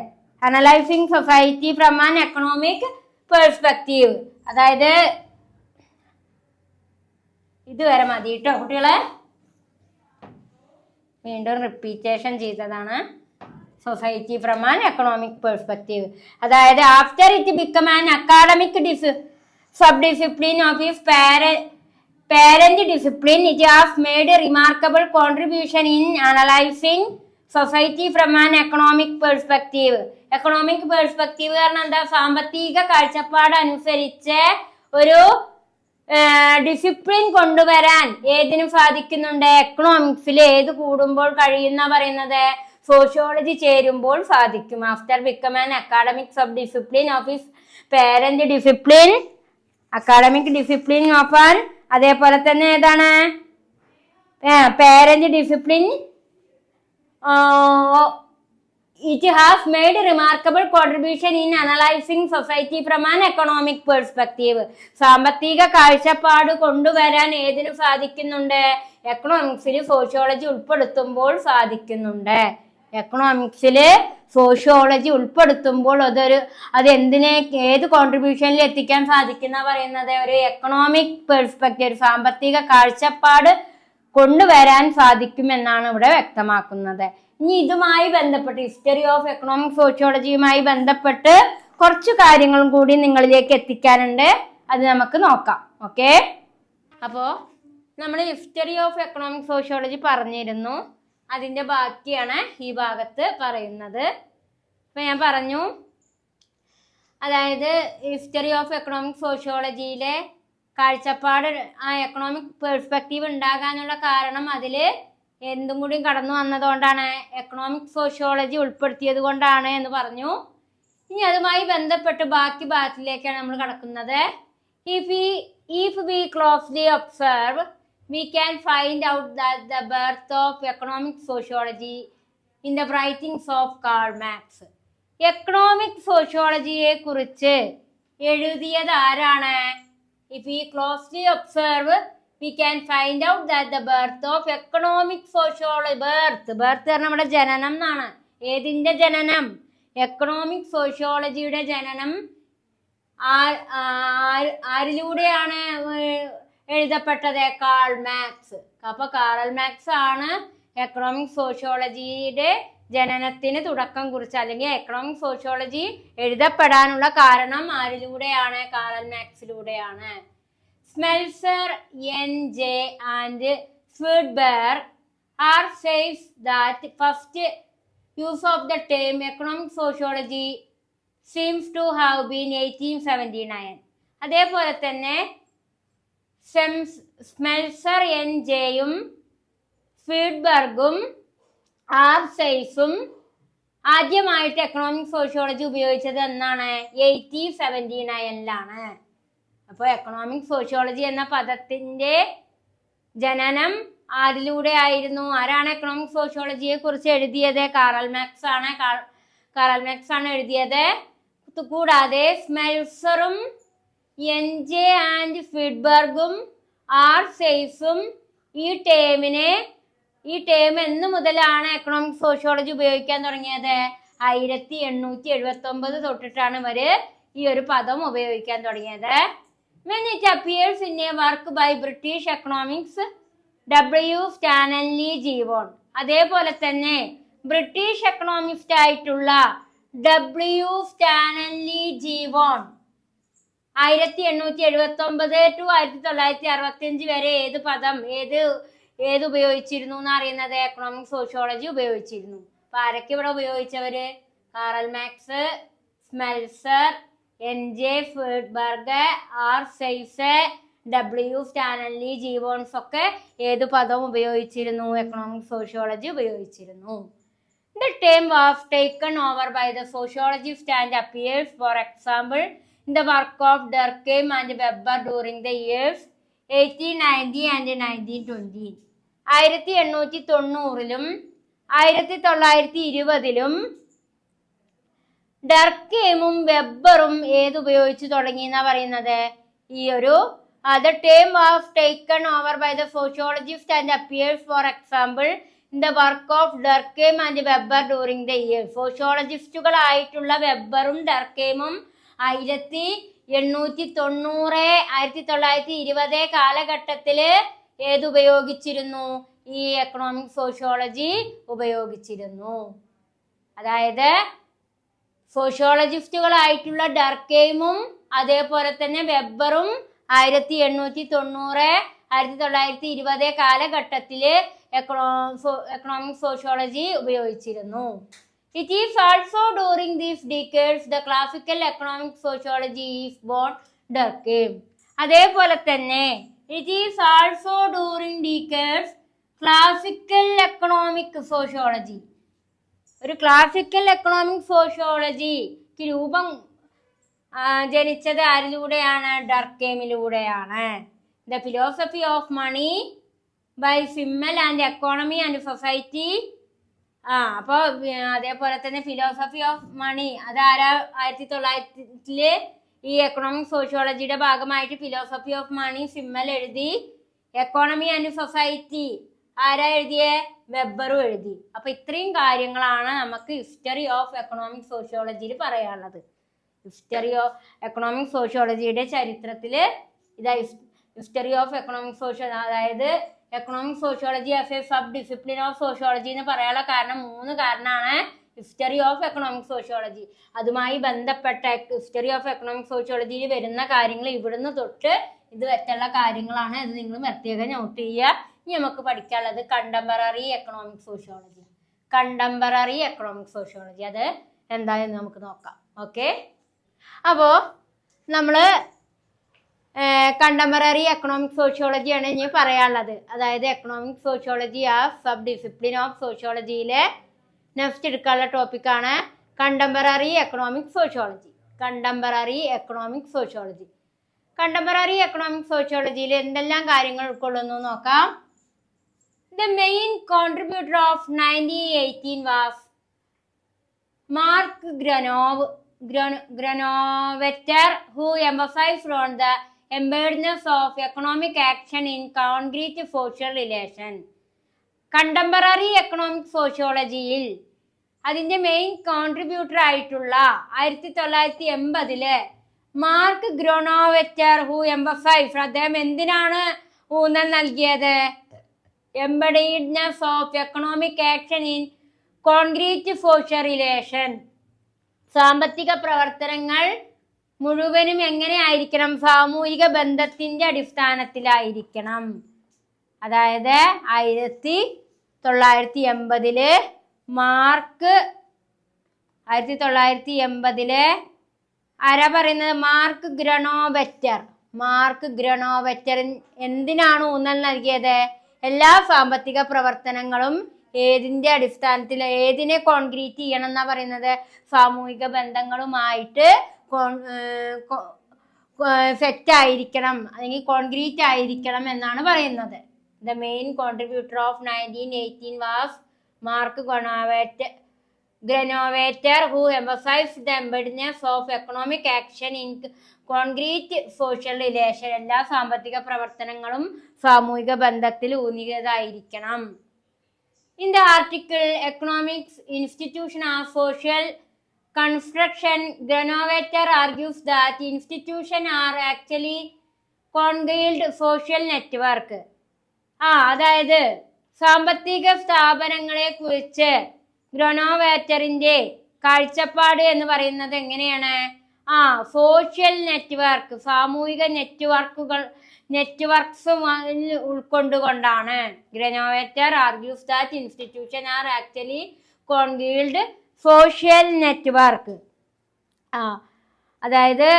analysing society from an economic perspective. അതായത് ഇതുവരെ മതി കേട്ടോ കുട്ടികളെ, വീണ്ടും റിപ്പീറ്റേഷൻ ചെയ്തതാണ്. Society from an economic perspective, അതായത് after it become an academic sub discipline of his parent discipline, it has made remarkable contribution in analysing society from an economic perspective. Economic perspective കാരണം എന്താ, സാമ്പത്തിക കാഴ്ചപ്പാട് അനുസരിച്ച് ഒരു ഡിസിപ്ലിൻ കൊണ്ടുവരാൻ ഏതിനും സാധിക്കുന്നുണ്ട്, എക്കണോമിക്സിൽ ഏത് കൂടുമ്പോൾ കഴിയുന്ന പറയുന്നത്, സോഷ്യോളജി ചേരുമ്പോൾ സാധിക്കും. After become an academic sub discipline of his parent discipline, academic discipline of an, അതേപോലെ തന്നെ ഏതാണ് parent discipline, it has made remarkable contribution in analyzing society from an economic perspective. സാമ്പത്തിക കാഴ്ചപ്പാട് കൊണ്ടുവരാൻ ഏതിനു സാധിക്കുന്നുണ്ട്, എക്കണോമിക്സിൽ സോഷ്യോളജി ഉൾപ്പെടുത്തുമ്പോൾ സാധിക്കുന്നുണ്ട്. എക്കണോമിക്സില് സോഷ്യോളജി ഉൾപ്പെടുത്തുമ്പോൾ അത് എന്തിനെ ഏത് കോൺട്രിബ്യൂഷനിൽ എത്തിക്കാൻ സാധിക്കുന്ന പറയുന്നത്, ഒരു എക്കണോമിക് പെർസ്പെക്റ്റീവ്, ഒരു സാമ്പത്തിക കാഴ്ചപ്പാട് കൊണ്ടുവരാൻ സാധിക്കുമെന്നാണ് ഇവിടെ വ്യക്തമാക്കുന്നത്. ഇനി ഇതുമായി ബന്ധപ്പെട്ട് ഹിസ്റ്ററി ഓഫ് എക്കണോമിക് സോഷ്യോളജിയുമായി ബന്ധപ്പെട്ട് കുറച്ച് കാര്യങ്ങളും കൂടി നിങ്ങളിലേക്ക് എത്തിക്കാനുണ്ട്, അത് നമുക്ക് നോക്കാം. ഓക്കെ, അപ്പോൾ നമ്മൾ ഹിസ്റ്ററി ഓഫ് എക്കണോമിക് സോഷ്യോളജി പറഞ്ഞിരുന്നു, അതിൻ്റെ ബാക്കിയാണ് ഈ ഭാഗത്ത് പറയുന്നത്. ഇപ്പം ഞാൻ പറഞ്ഞു, അതായത് ഹിസ്റ്ററി ഓഫ് എക്കണോമിക് സോഷ്യോളജിയിലെ കാഴ്ചപ്പാട്, ആ എക്കണോമിക് പെർസ്പെക്റ്റീവ് ഉണ്ടാകാനുള്ള കാരണം അതിൽ എന്തും കൂടി കടന്നു വന്നതുകൊണ്ടാണ്, എക്കണോമിക് സോഷ്യോളജി ഉൾപ്പെടുത്തിയത് കൊണ്ടാണ് എന്ന് പറഞ്ഞു. ഇനി അതുമായി ബന്ധപ്പെട്ട് ബാക്കി ഭാഗത്തിലേക്കാണ് നമ്മൾ കടക്കുന്നത്. If we closely observe, we can find out that the birth of economic sociology in the writings of Karl Marx. Economic സോഷ്യോളജിയെ കുറിച്ച് എഴുതിയത് ആരാണ്? If we closely observe, we can find out that the birth of economic sociology, birth നമ്മുടെ ജനനം എന്നാണ്. ഏതിന്റെ ജനനം? Economic സോഷ്യോളജിയുടെ ജനനം ആരിലൂടെയാണ് എഴുതപ്പെട്ടത്? Karl Marx. അപ്പൊ കാറൽ മാക്സ് ആണ് എക്കണോമിക് സോഷ്യോളജിയുടെ ജനനത്തിന് തുടക്കം കുറിച്ച്, അല്ലെങ്കിൽ എക്കണോമിക് സോഷ്യോളജി എഴുതപ്പെടാനുള്ള കാരണം ആരിലൂടെയാണ്? കാറൽ മാക്സിലൂടെയാണ്. Smeltzer, N.J. and Swedberg are says that first use of the term economic sociology seems to have been 1879. അതേപോലെ തന്നെ സ്മെൽസർ N.J.യും സ്വീഡ്ബർഗും ആർ സെയ്സും ആദ്യമായിട്ട് എക്കണോമിക് സോഷ്യോളജി ഉപയോഗിച്ചത് എന്നാണ്? 1879 അപ്പോൾ എക്കണോമിക് സോഷ്യോളജി എന്ന പദത്തിന്റെ ജനനം ആരിലൂടെ ആയിരുന്നു? ആരാണ് എക്കണോമിക് സോഷ്യോളജിയെ കുറിച്ച് എഴുതിയത്? കാറൽ മാക്സ് ആണ് എഴുതിയത്. കൂടാതെ സ്മെൽസറും എൻജെ ആൻഡ് ഫിഡ്ബർഗും ആർ സെയ്സും ഈ ടേം എന്ന് മുതലാണ് എക്കണോമിക് സോഷ്യോളജി ഉപയോഗിക്കാൻ തുടങ്ങിയത്? 1879 തൊട്ടിട്ടാണ് ഇവര് ഈ ഒരു പദം ഉപയോഗിക്കാൻ തുടങ്ങിയത്. When it appears in a work by British economics W. Stanley Gibbon. അതേപോലെ തന്നെ ബ്രിട്ടീഷ് എക്കണോമിസ്റ്റ് ആയിട്ടുള്ള W. Stanley Gibbon 1879 to 1965 വരെ ഏത് പദം ഏത് ഉപയോഗിച്ചിരുന്നു എന്ന് അറിയുന്നത്? എക്കണോമിക് സോഷ്യോളജി ഉപയോഗിച്ചിരുന്നു. അപ്പൊ ആരൊക്കെ ഇവിടെ ഉപയോഗിച്ചവര്? കാറൽ മാക്സ്, സ്മെൽസർ, എൻജെ ഫിഡ്ബർഗ്, ആർ സെയ്സ്, W. സ്റ്റാനലി ജീവോൺസ് ഒക്കെ ഏത് പദം ഉപയോഗിച്ചിരുന്നു? എക്കണോമിക് സോഷ്യോളജി ഉപയോഗിച്ചിരുന്നു. The term was taken over by the sociologist and appears, for example, in the work of Durkheim and Weber during the years 1890 and 1920. 1890-ലും 1920-ലും ഡർക്കെയിമും വെബറും ഏതുപയോഗിച്ച് തുടങ്ങി എന്നാ പറയുന്നത്? ഈ ഒരു the term was taken over by the sociologist and appears, for example, in the work of Durkheim and Weber during the year. സോഷ്യോളജിസ്റ്റുകളായിട്ടുള്ള വെബറും ഡർക്കെയിമും 1920 കാലഘട്ടത്തില് ഏതുപയോഗിച്ചിരുന്നു? ഈ economic sociology ഉപയോഗിച്ചിരുന്നു. അതായത് സോഷ്യോളജിസ്റ്റുകളായിട്ടുള്ള ഡർക്കെയിമും അതേപോലെ തന്നെ വെബറും 1920 കാലഘട്ടത്തില് എക്കണോമിക് സോഷ്യോളജി ഉപയോഗിച്ചിരുന്നു. It is also during these decades the classical economic sociology is born Durkheim. അതേപോലെ തന്നെ it is also during decades classical economic sociology. ഒരു ക്ലാസിക്കൽ എക്കണോമിക് സോഷ്യോളജിക്ക് രൂപം ജനിച്ചത് ആരിലൂടെയാണ്? ഡർക്കെയിമിലൂടെയാണ്. The philosophy of money by Simmel and economy and society. അപ്പോൾ അതേപോലെ തന്നെ ഫിലോസഫി ഓഫ് മണി അത് 1900 ഈ എക്കണോമിക് സോഷ്യോളജിയുടെ ഭാഗമായിട്ട് ഫിലോസഫി ഓഫ് മണി സിമ്മൽ എഴുതി. എക്കോണമി ആൻഡ് സൊസൈറ്റി ആരാ എഴുതിയേ? വെബറും എഴുതി. അപ്പൊ ഇത്രയും കാര്യങ്ങളാണ് നമുക്ക് ഹിസ്റ്ററി ഓഫ് എക്കണോമിക് സോഷ്യോളജിയിൽ പറയാനുള്ളത്. ഹിസ്റ്ററി ഓഫ് എക്കണോമിക് സോഷ്യോളജിയുടെ ചരിത്രത്തില് ഇതാ ഹിസ്റ്ററി ഓഫ് എക്കണോമിക് സോഷ്യോളജി, അതായത് economic sociology as a sub discipline of sociology എന്ന് പറയാനുള്ള കാരണം 3 കാരണമാണ്. ഹിസ്റ്ററി ഓഫ് എക്കണോമിക് സോഷ്യോളജി, അതുമായി ബന്ധപ്പെട്ട ഹിസ്റ്ററി ഓഫ് എക്കണോമിക് സോഷ്യോളജിയിൽ വരുന്ന കാര്യങ്ങൾ ഇവിടുന്ന് തൊട്ട് ഇത് വെച്ചുള്ള കാര്യങ്ങളാണ്. ഇത് നിങ്ങൾ പ്രത്യേകം നോട്ട് ചെയ്യുക. ഇനി നമുക്ക് പഠിക്കാനുള്ളത് contemporary economic sociology. Contemporary economic sociology അത് എന്തായെന്ന് നമുക്ക് നോക്കാം. ഓക്കെ, അപ്പോൾ നമ്മൾ കണ്ടംപററി എക്കണോമിക് സോഷ്യോളജിയാണ് ഇനി പറയാനുള്ളത്. അതായത് എക്കണോമിക് സോഷ്യോളജി ആ സബ് ഡിസിപ്ലിൻ ഓഫ് സോഷ്യോളജിയിലെ നെക്സ്റ്റ് എടുക്കാനുള്ള ടോപ്പിക്കാണ് contemporary economic sociology. Contemporary economic sociology. Contemporary economic സോഷ്യോളജിയിൽ എന്തെല്ലാം കാര്യങ്ങൾ ഉൾക്കൊള്ളുന്നു നോക്കാം. The main contributor of 1918 was Mark Granovetter, who emphasized on the embeddedness of economic action in concrete social relation. Contemporary economic സോഷ്യോളജിയിൽ അതിൻ്റെ മെയിൻ കോൺട്രിബ്യൂട്ടർ ആയിട്ടുള്ള 1980 mark ഗ്രോണോവെറ്റർ who emphasised, അദ്ദേഹം എന്തിനാണ് ഊന്നൽ നൽകിയത്? Embeddedness of economic action in concrete social relation. സാമ്പത്തിക പ്രവർത്തനങ്ങൾ മുഴുവനും എങ്ങനെ ആയിരിക്കണം? സാമൂഹിക ബന്ധത്തിന്റെ അടിസ്ഥാനത്തിലായിരിക്കണം. അതായത് 1980 മാർക്ക് 1980 ആരാ പറയുന്നത്? മാർക്ക് ഗ്രനോവെറ്റർ എന്തിനാണ് ഊന്നൽ നൽകിയത്? എല്ലാ സാമ്പത്തിക പ്രവർത്തനങ്ങളും ഏതിന്റെ അടിസ്ഥാനത്തിൽ, ഏതിനെ കോൺക്രീറ്റ് ചെയ്യണം എന്നാ പറയുന്നത്? സാമൂഹിക ബന്ധങ്ങളുമായിട്ട് സെറ്റ് ആയിരിക്കണം, അല്ലെങ്കിൽ കോൺക്രീറ്റ് ആയിരിക്കണം എന്നാണ് പറയുന്നത്. The main contributor of 1918 was Mark Granovetter, who emphasized the embeddedness of economic action in concrete social relation. എല്ലാ സാമ്പത്തിക പ്രവർത്തനങ്ങളും സാമൂഹിക ബന്ധത്തിൽ ഊന്നിയതായിരിക്കണം. In the article Economics Institution of Social Construction, Granovetter argues that institutions are actually congealed social network. അതായത് സാമ്പത്തിക സ്ഥാപനങ്ങളെ കുറിച്ച് ഗ്രനോവേറ്ററിന്റെ കാഴ്ചപ്പാട് എന്ന് പറയുന്നത് എങ്ങനെയാണ്? സോഷ്യൽ നെറ്റ്വർക്ക്, സാമൂഹിക നെറ്റ്വർക്ക്സ് ഉൾക്കൊണ്ടുകൊണ്ടാണ്. Granovetter argues that institution are actually congealed social network. അതായത്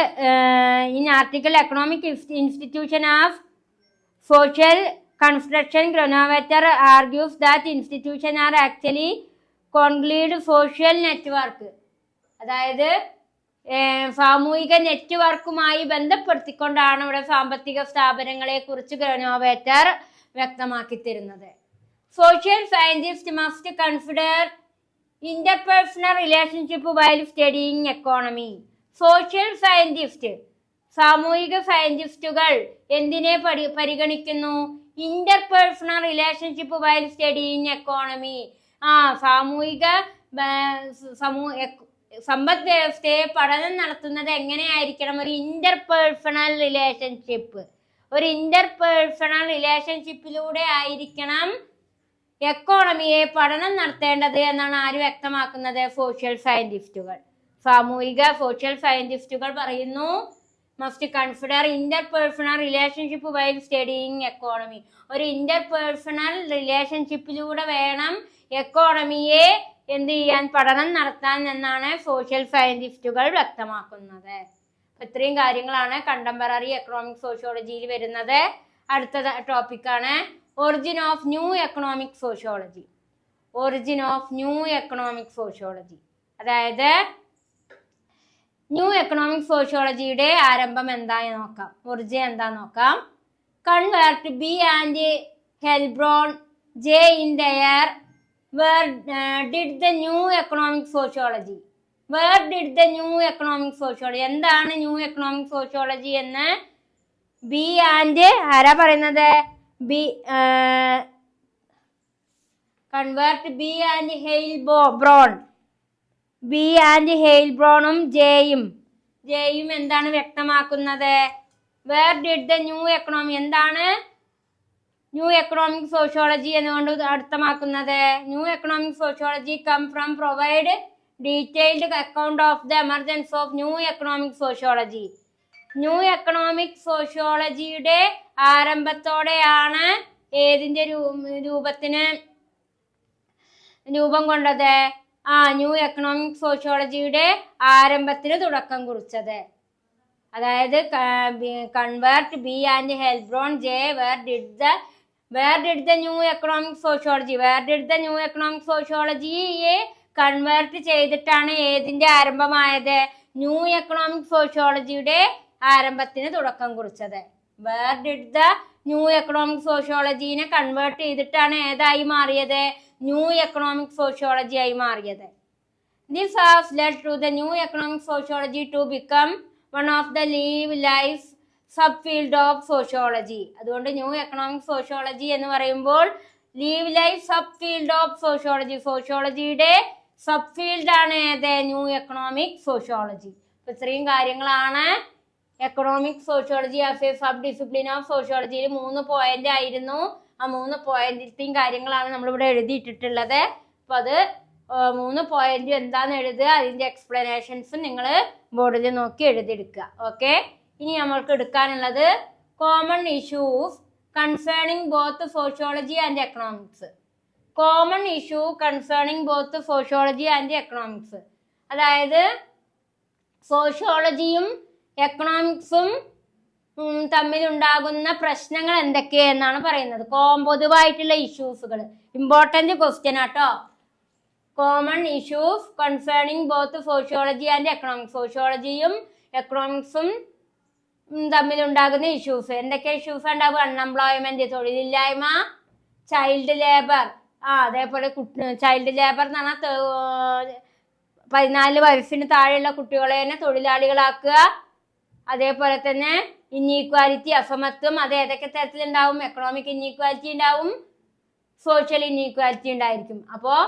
in article economic institution of social construction, Granovetter argues that institution are actually congealed social network. അതായത് സാമൂഹിക നെറ്റ്വർക്കുമായി ബന്ധപ്പെടുത്തിക്കൊണ്ടാണ് ഇവിടെ സാമ്പത്തിക സ്ഥാപനങ്ങളെ കുറിച്ച് ഗ്രനോവേറ്റർ വ്യക്തമാക്കി തരുന്നത്. Social scientist must consider interpersonal relationship while studying economy. Social scientist, സാമൂഹിക സയന്റിസ്റ്റുകൾ എന്തിനെ പരിഗണിക്കുന്നു? Interpersonal relationship while studying economy. സാമൂഹിക സമ്പദ് വ്യവസ്ഥയെ പഠനം നടത്തുന്നത് എങ്ങനെയായിരിക്കണം? ഒരു ഇന്റർപേഴ്സണൽ റിലേഷൻഷിപ്പിലൂടെ ആയിരിക്കണം എക്കോണമിയെ പഠനം നടത്തേണ്ടത് എന്നാണ് ആര് വ്യക്തമാക്കുന്നത്? സോഷ്യൽ സയന്റിസ്റ്റുകൾ. സോഷ്യൽ സയന്റിസ്റ്റുകൾ പറയുന്നു must consider interpersonal relationship while studying economy. ഒരു ഇന്റർപേഴ്സണൽ റിലേഷൻഷിപ്പിലൂടെ വേണം എക്കോണമിയെ എന്ത് ചെയ്യാൻ, പഠനം നടത്താൻ എന്നാണ് സോഷ്യൽ സയന്റിസ്റ്റുകൾ വ്യക്തമാക്കുന്നത്. ഇത്രയും കാര്യങ്ങളാണ് കണ്ടംപററി എക്കണോമിക് സോഷ്യോളജിയിൽ വരുന്നത്. അടുത്ത ടോപ്പിക്കാണ് origin of new economic sociology. അതായത് ന്യൂ എക്കണോമിക് സോഷ്യോളജിയുടെ ആരംഭം എന്താന്ന് നോക്കാം, ഒറിജിൻ എന്താന്ന് നോക്കാം. Convert B and Heilbron J in their Where did the new economic sociology? എന്താണ് ന്യൂ എക്കണോമിക് സോഷ്യോളജി എന്ന് ബി ആൻഡ് ആരാ പറയുന്നത്? കൺവേർട്ട് ബി ആൻഡ് ഹെയിൽബ്രോണും ജെയും എന്താണ് വ്യക്തമാക്കുന്നത്? Where did the new economy, എന്താണ് ന്യൂ എക്കണോമിക് സോഷ്യോളജി എന്നുകൊണ്ട് അർത്ഥമാക്കുന്നത്? New economic sociology come from provide detailed account of the emergence of new economic sociology. ന്യൂ എക്കണോമിക് സോഷ്യോളജിയുടെ ആരംഭത്തോടെയാണ് ഏതിന്റെ രൂപം കൊണ്ടത്? ന്യൂ എക്കണോമിക് സോഷ്യോളജിയുടെ ആരംഭത്തിന് തുടക്കം കുറിച്ചത്. അതായത് Convert B and Heilbron J Where did the new economic sociologyയെ കൺവേർട്ട് ചെയ്തിട്ടാണ് ഏതിന്റെ ആരംഭമായത്? ന്യൂ എക്കണോമിക് സോഷ്യോളജിയുടെ ആരംഭത്തിന് തുടക്കം കുറിച്ചത്. Where did the new economic സോഷ്യോളജിനെ കൺവേർട്ട് ചെയ്തിട്ടാണ് ഏതായി മാറിയത്? ന്യൂ എക്കണോമിക് സോഷ്യോളജി ആയി മാറിയത്. This has led to the new economic sociology to become one of the life subfield of sociology. അതുകൊണ്ട് ന്യൂ എക്കണോമിക് സോഷ്യോളജി എന്ന് പറയുമ്പോൾ ലീവ് ലൈഫ് സബ്ഫീൽഡ് ഓഫ് സോഷ്യോളജിയുടെ സബ്ഫീൽഡാണ് ഏത്? New economic sociology. ഇത്രയും കാര്യങ്ങളാണ് economic sociology as a sub discipline of സോഷ്യോളജിയിൽ 3 point ആയിരുന്നു. ആ 3 പോയിന്റിലത്തെയും കാര്യങ്ങളാണ് നമ്മളിവിടെ എഴുതിയിട്ടിട്ടുള്ളത്. അപ്പോൾ അത് 3 പോയിന്റ് എന്താന്ന് എഴുതുക, അതിന്റെ എക്സ്പ്ലനേഷൻസ് നിങ്ങൾ ബോർഡിൽ നോക്കി എഴുതിയെടുക്കുക. ഓക്കെ, ഇനി നമ്മൾക്ക് എടുക്കാനുള്ളത് common issues concerning both sociology and economics. അതായത് സോഷ്യോളജിയും എക്കണോമിക്സും തമ്മിലുണ്ടാകുന്ന പ്രശ്നങ്ങൾ എന്തൊക്കെയെന്നാണ് പറയുന്നത്. പൊതുവായിട്ടുള്ള ഇഷ്യൂസുകൾ, ഇമ്പോർട്ടന്റ് ക്വസ്റ്റ്യൻ ആട്ടോ. Common issues concerning both sociology and economics. സോഷ്യോളജിയും എക്കണോമിക്സും തമ്മിലുണ്ടാകുന്ന ഇഷ്യൂസ്. എന്തൊക്കെ ഇഷ്യൂസ് ഉണ്ടാവും? അൺഎംപ്ലോയ്മെന്റ്, തൊഴിലില്ലായ്മ, ചൈൽഡ് ലേബർ. അതേപോലെ ചൈൽഡ് ലേബർ എന്ന് പറഞ്ഞാൽ 14 വയസ്സിന് താഴെയുള്ള കുട്ടികളെ തന്നെ തൊഴിലാളികളാക്കുക. അതേപോലെ തന്നെ ഇന്നീക്വാലിറ്റി, അസമത്വം, അത് ഏതൊക്കെ തരത്തിലുണ്ടാവും? എക്കണോമിക് ഇന്നീക്വാലിറ്റി ഉണ്ടാവും, സോഷ്യൽ ഇന്നീക്വാലിറ്റി ഉണ്ടായിരിക്കും. അപ്പോൾ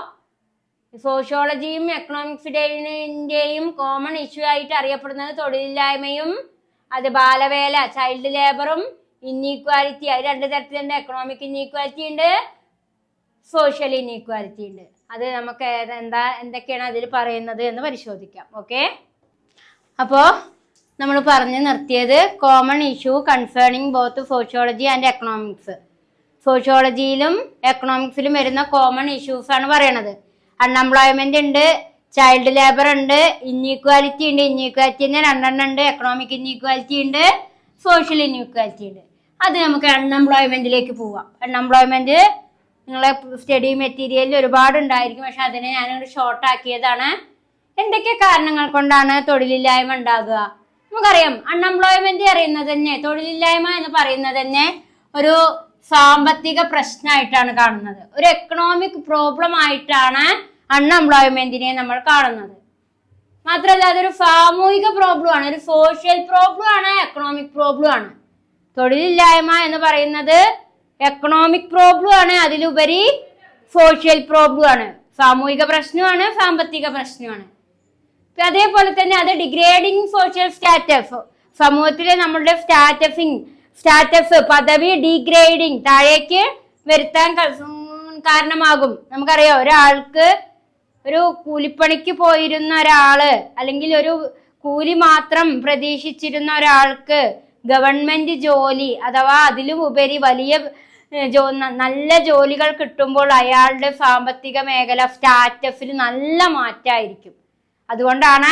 സോഷ്യോളജിയും എക്കണോമിക്സിന്റെയും കോമൺ ഇഷ്യൂ ആയിട്ട് അറിയപ്പെടുന്നത് തൊഴിലില്ലായ്മയും അത് ബാലവേല, ചൈൽഡ് ലേബറും, ഇന്നീക്വാലിറ്റി. അത് 2 തരത്തിലുണ്ട്. എക്കണോമിക് ഇന്നീക്വാലിറ്റി ഉണ്ട്, സോഷ്യൽ ഇന്നീക്വാലിറ്റി ഉണ്ട്. അത് നമുക്ക് എന്തൊക്കെയാണ് അതിൽ പറയുന്നത് എന്ന് പരിശോധിക്കാം. ഓക്കെ, അപ്പോൾ നമ്മൾ പറഞ്ഞു നിർത്തിയത് common issue concerning both sociology and economics. സോഷ്യോളജിയിലും എക്കണോമിക്സിലും വരുന്ന കോമൺ ഇഷ്യൂസ് ആണ് പറയണത്. അൺഎംപ്ലോയ്മെന്റ് ഉണ്ട്, ചൈൽഡ് ലേബർ ഉണ്ട്, ഇന്നീക്വാലിറ്റി ഉണ്ട്. ഇന്നീക്വാലിറ്റി തന്നെ 2 ഉണ്ട്. എക്കണോമിക് ഇന്നീക്വാലിറ്റി ഉണ്ട്, സോഷ്യൽ ഇന്നീക്വാലിറ്റി ഉണ്ട്. അത് നമുക്ക് അൺഎംപ്ലോയ്മെന്റിലേക്ക് പോവാം. അൺഎംപ്ലോയ്മെന്റ് നിങ്ങളെ സ്റ്റഡി മെറ്റീരിയലിൽ ഒരുപാട് ഉണ്ടായിരിക്കും, പക്ഷെ അതിനെ ഞാനൊരു ഷോർട്ട് ആക്കിയതാണ്. എന്തൊക്കെ കാരണങ്ങൾ കൊണ്ടാണ് തൊഴിലില്ലായ്മ ഉണ്ടാകുക? നമുക്കറിയാം, അൺഎംപ്ലോയ്മെന്റ് അറിയുന്നത് തന്നെ, തൊഴിലില്ലായ്മ എന്ന് പറയുന്നത് തന്നെ ഒരു സാമ്പത്തിക പ്രശ്നമായിട്ടാണ് കാണുന്നത്. ഒരു എക്കണോമിക് പ്രോബ്ലം ആയിട്ടാണ് അൺഎംപ്ലോയ്മെന്റിനെ നമ്മൾ കാണുന്നത്. മാത്രമല്ല, അതൊരു സാമൂഹിക പ്രോബ്ലം ആണ്, ഒരു സോഷ്യൽ പ്രോബ്ലം ആണ്, എക്കണോമിക് പ്രോബ്ലം ആണ്. തൊഴിലില്ലായ്മ എന്ന് പറയുന്നത് എക്കണോമിക് പ്രോബ്ലം ആണ്, അതിലുപരി സോഷ്യൽ പ്രോബ്ലം ആണ്. സാമൂഹിക പ്രശ്നമാണ്, സാമ്പത്തിക പ്രശ്നമാണ്. അതേപോലെ തന്നെ അത് ഡിഗ്രേഡിങ് സോഷ്യൽ സ്റ്റാറ്റസ്, സമൂഹത്തിലെ നമ്മളുടെ സ്റ്റാറ്റസ് പദവി ഡീഗ്രേഡിങ്, താഴേക്ക് വരുത്താൻ കാരണമാകും. നമുക്കറിയാം, ഒരാൾക്ക് ഒരു കൂലിപ്പണിക്ക് പോയിരുന്ന ഒരാള് അല്ലെങ്കിൽ ഒരു കൂലി മാത്രം പ്രതീക്ഷിച്ചിരുന്ന ഒരാൾക്ക് ഗവൺമെന്റ് ജോലി അഥവാ അതിലും ഉപരി വലിയ നല്ല ജോലികൾ കിട്ടുമ്പോൾ അയാളുടെ സാമ്പത്തിക മേഖല സ്റ്റാറ്റസിൽ നല്ല മാറ്റമായിരിക്കും. അതുകൊണ്ടാണ്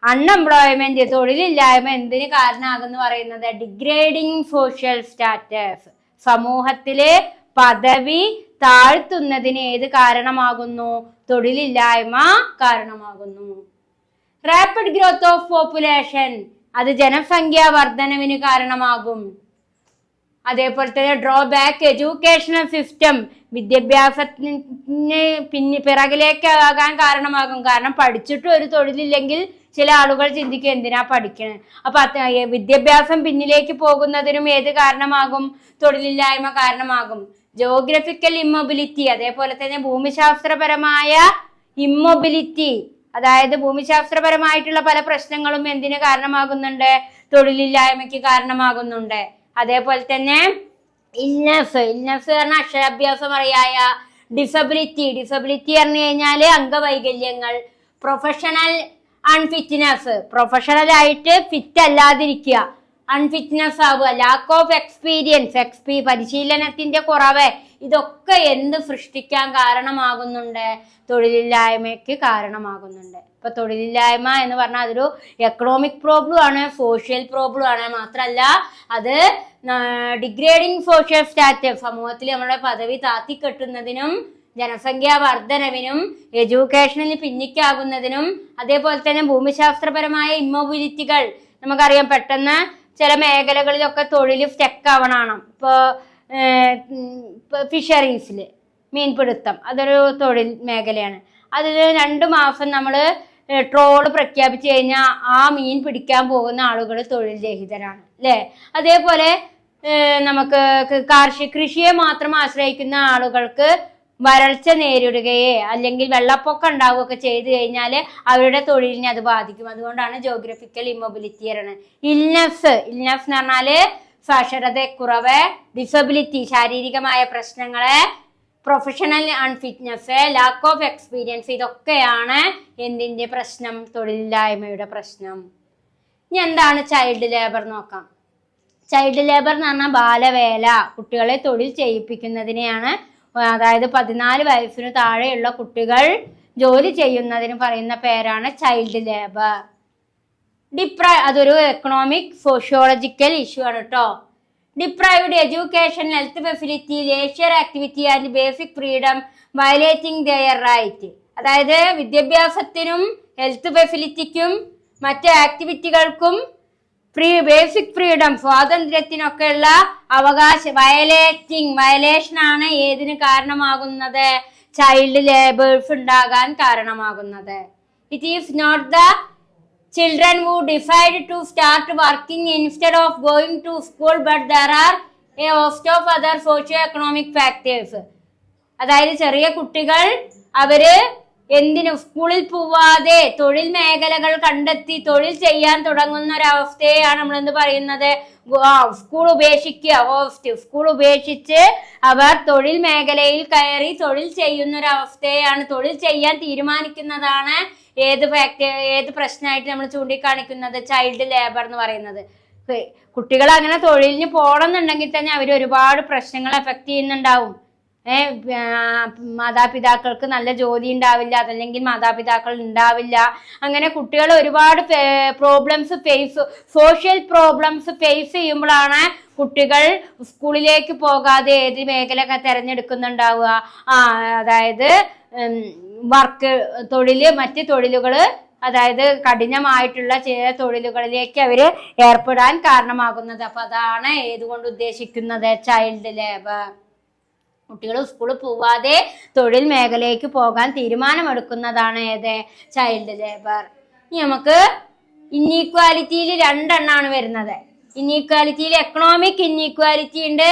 അൺഎംപ്ലോയ്മെന്റ്, തൊഴിലില്ലായ്മ എന്തിന് കാരണമാകുമെന്ന് പറയുന്നത്? ഡിഗ്രേഡിങ് സോഷ്യൽ സ്റ്റാറ്റസ്, സമൂഹത്തിലെ പദവി താഴ്ത്തുന്നതിന് ഏത് കാരണമാകുന്നു? തൊഴിലില്ലായ്മ കാരണമാകുന്നു. റാപ്പിഡ് ഗ്രോത്ത് ഓഫ് പോപ്പുലേഷൻ, അത് ജനസംഖ്യാ വർധനവിന് കാരണമാകും. അതേപോലെ തന്നെ ഡ്രോബാക്ക് എഡ്യൂക്കേഷണൽ സിസ്റ്റം, വിദ്യാഭ്യാസത്തിന് പിറകിലേക്ക് ആകാൻ കാരണമാകും. കാരണം പഠിച്ചിട്ടും ഒരു തൊഴിലില്ലെങ്കിൽ ചില ആളുകൾ ചിന്തിക്കും എന്തിനാ പഠിക്കണേ. അപ്പൊ വിദ്യാഭ്യാസം പിന്നിലേക്ക് പോകുന്നതിനും ഏത് കാരണമാകും? തൊഴിലില്ലായ്മ കാരണമാകും. ജോഗ്രഫിക്കൽ ഇമ്മൊബിലിറ്റി, അതേപോലെ തന്നെ ഭൂമിശാസ്ത്രപരമായ ഇമ്മൊബിലിറ്റി, അതായത് ഭൂമിശാസ്ത്രപരമായിട്ടുള്ള പല പ്രശ്നങ്ങളും എന്തിന് കാരണമാകുന്നുണ്ട്? തൊഴിലില്ലായ്മയ്ക്ക് കാരണമാകുന്നുണ്ട്. അതേപോലെ തന്നെ ഇൽനെസ് പറഞ്ഞ അക്ഷരാഭ്യാസം അറിയായ, ഡിസബിലിറ്റി പറഞ്ഞു കഴിഞ്ഞാല് അംഗവൈകല്യങ്ങൾ, പ്രൊഫഷണൽ അൺഫിറ്റ്നസ്, പ്രൊഫഷണൽ ആയിട്ട് ഫിറ്റ് അല്ലാതിരിക്കുക, അൺഫിറ്റ്നസ് ആവുക, ലാക്ക് ഓഫ് എക്സ്പീരിയൻസ്, പരിശീലനത്തിന്റെ കുറവ്, ഇതൊക്കെ എന്ത് സൃഷ്ടിക്കാൻ കാരണമാകുന്നുണ്ട്? തൊഴിലില്ലായ്മയ്ക്ക് കാരണമാകുന്നുണ്ട്. ഇപ്പൊ തൊഴിലില്ലായ്മ എന്ന് പറഞ്ഞാൽ അതൊരു എക്കണോമിക് പ്രോബ്ലം ആണ്, സോഷ്യൽ പ്രോബ്ലം ആണ്. മാത്രമല്ല അത് ഡിഗ്രേഡിങ് സോഷ്യൽ സ്റ്റാറ്റസ്, സമൂഹത്തിൽ നമ്മുടെ പദവി താത്തിക്കെട്ടുന്നതിനും ജനസംഖ്യാ വർധനവിനും എഡ്യൂക്കേഷനിൽ പിന്നിക്കാകുന്നതിനും അതേപോലെ തന്നെ ഭൂമിശാസ്ത്രപരമായ ഇമ്മൊബിലിറ്റികൾ, നമുക്കറിയാം പെട്ടെന്ന് ചില മേഖലകളിലൊക്കെ തൊഴിൽ സ്റ്റക്ക് ആവണം. ഇപ്പോൾ ഫിഷറീസിൽ മീൻപിടുത്തം, അതൊരു തൊഴിൽ മേഖലയാണ്. അതിൽ 2 മാസം നമ്മൾ ട്രോള് പ്രഖ്യാപിച്ചു കഴിഞ്ഞാൽ ആ മീൻ പിടിക്കാൻ പോകുന്ന ആളുകൾ തൊഴിൽ രഹിതരാണ്, അല്ലേ? അതേപോലെ നമുക്ക് കൃഷിയെ മാത്രം ആശ്രയിക്കുന്ന ആളുകൾക്ക് വരൾച്ച നേരിടുകയെ അല്ലെങ്കിൽ വെള്ളപ്പൊക്കം ഉണ്ടാവുകയൊക്കെ ചെയ്തു കഴിഞ്ഞാൽ അവരുടെ തൊഴിലിനെ അത് ബാധിക്കും. അതുകൊണ്ടാണ് ജോഗ്രഫിക്കൽ ഇമ്മൊബിലിറ്റി പറയുന്നത്. ഇൽനെസ് എന്ന് പറഞ്ഞാല് സാക്ഷരതക്കുറവ്, ഡിസബിലിറ്റി ശാരീരികമായ പ്രശ്നങ്ങള്, പ്രൊഫഷണൽ അൺഫിറ്റ്നസ്, ലാക്ക് ഓഫ് എക്സ്പീരിയൻസ്, ഇതൊക്കെയാണ് എന്തിന്റെ പ്രശ്നം? തൊഴിലില്ലായ്മയുടെ പ്രശ്നം. ഇനി എന്താണ് ചൈൽഡ് ലേബർ നോക്കാം. ചൈൽഡ് ലേബർ എന്ന് പറഞ്ഞാൽ ബാലവേല, കുട്ടികളെ തൊഴിൽ ചെയ്യിപ്പിക്കുന്നതിനെയാണ്. അതായത് 14 വയസ്സിന് താഴെയുള്ള കുട്ടികൾ ജോലി ചെയ്യുന്നതിന് പറയുന്ന പേരാണ് ചൈൽഡ് ലേബർ. അതൊരു എക്കണോമിക് സോഷ്യോളജിക്കൽ ഇഷ്യൂ ആണ് കേട്ടോ. Deprived education, health facility, leisure activity and basic freedom violating their right. അതായത് വിദ്യാഭ്യാസത്തിനും ഹെൽത്ത് ഫെസിലിറ്റിക്കും മറ്റ് ആക്ടിവിറ്റികൾക്കും ബേസിക് ഫ്രീഡം, സ്വാതന്ത്ര്യത്തിനൊക്കെയുള്ള വയലേഷൻ ആണ് ഏതിന് കാരണമാകുന്നത്? ചൈൽഡ് ലേബേഴ്സ് ഉണ്ടാകാൻ കാരണമാകുന്നത്. It is not the children who decide to start working instead of going to school, but there are a host of other socio-economic factors. അതായത് ചെറിയ കുട്ടികൾ അവര് എന്തിനു സ്കൂളിൽ പോവാതെ തൊഴിൽ മേഖലകൾ കണ്ടെത്തി തൊഴിൽ ചെയ്യാൻ തുടങ്ങുന്ന ഒരവസ്ഥയെയാണ് നമ്മൾ എന്ത് പറയുന്നത്? സ്കൂൾ ഉപേക്ഷിക്കുക. സ്കൂൾ ഉപേക്ഷിച്ച് അവർ തൊഴിൽ മേഖലയിൽ കയറി തൊഴിൽ ചെയ്യുന്ന ഒരവസ്ഥയാണ്, തൊഴിൽ ചെയ്യാൻ തീരുമാനിക്കുന്നതാണ് ഏത് പ്രശ്നമായിട്ട് നമ്മൾ ചൂണ്ടിക്കാണിക്കുന്നത്? ചൈൽഡ് ലേബർ എന്ന് പറയുന്നത്. കുട്ടികൾ അങ്ങനെ തൊഴിലിന് പോകണം എന്നുണ്ടെങ്കിൽ തന്നെ അവർ ഒരുപാട് പ്രശ്നങ്ങൾ എഫക്ട് ചെയ്യുന്നുണ്ടാവും. മാതാപിതാക്കൾക്ക് നല്ല ജോലി ഉണ്ടാവില്ല, അതല്ലെങ്കിൽ മാതാപിതാക്കൾ ഉണ്ടാവില്ല. അങ്ങനെ കുട്ടികൾ ഒരുപാട് സോഷ്യൽ പ്രോബ്ലംസ് ഫേസ് ചെയ്യുമ്പോഴാണ് കുട്ടികൾ സ്കൂളിലേക്ക് പോകാതെ ഏത് മേഖല തിരഞ്ഞെടുക്കുന്നുണ്ടാവുക? അതായത് മറ്റ് തൊഴിലുകള്, അതായത് കഠിനമായിട്ടുള്ള ചില തൊഴിലുകളിലേക്ക് അവര് ഏർപ്പെടാൻ കാരണമാകുന്നത്. അപ്പൊ അതാണ് ഏതുകൊണ്ട് ഉദ്ദേശിക്കുന്നത്? Child labour. കുട്ടികൾ സ്കൂളിൽ പോവാതെ തൊഴിൽ മേഖലയ്ക്ക് പോകാൻ തീരുമാനമെടുക്കുന്നതാണ് ഏത്? Child labour. ഇനി നമുക്ക് ഇന്നീക്വാലിറ്റിയിൽ രണ്ടെണ്ണാണ് വരുന്നത്. ഇന്നീക്വാലിറ്റിയിൽ എക്കണോമിക് ഇന്നീക്വാലിറ്റി ഉണ്ട്,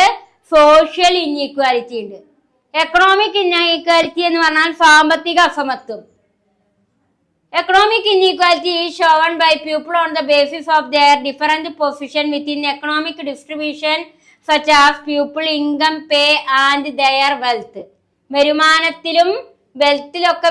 സോഷ്യൽ ഇന്നീക്വാലിറ്റി ഉണ്ട്. എക്കണോമിക് ഇന്നീക്വാലിറ്റി എന്ന് പറഞ്ഞാൽ സാമ്പത്തിക അസമത്വം. Economic inequality is shown by people on the basis of their different position within economic distribution, such as people income, pay and their wealth. വരുമാനത്തിലും വെൽത്തിലൊക്കെ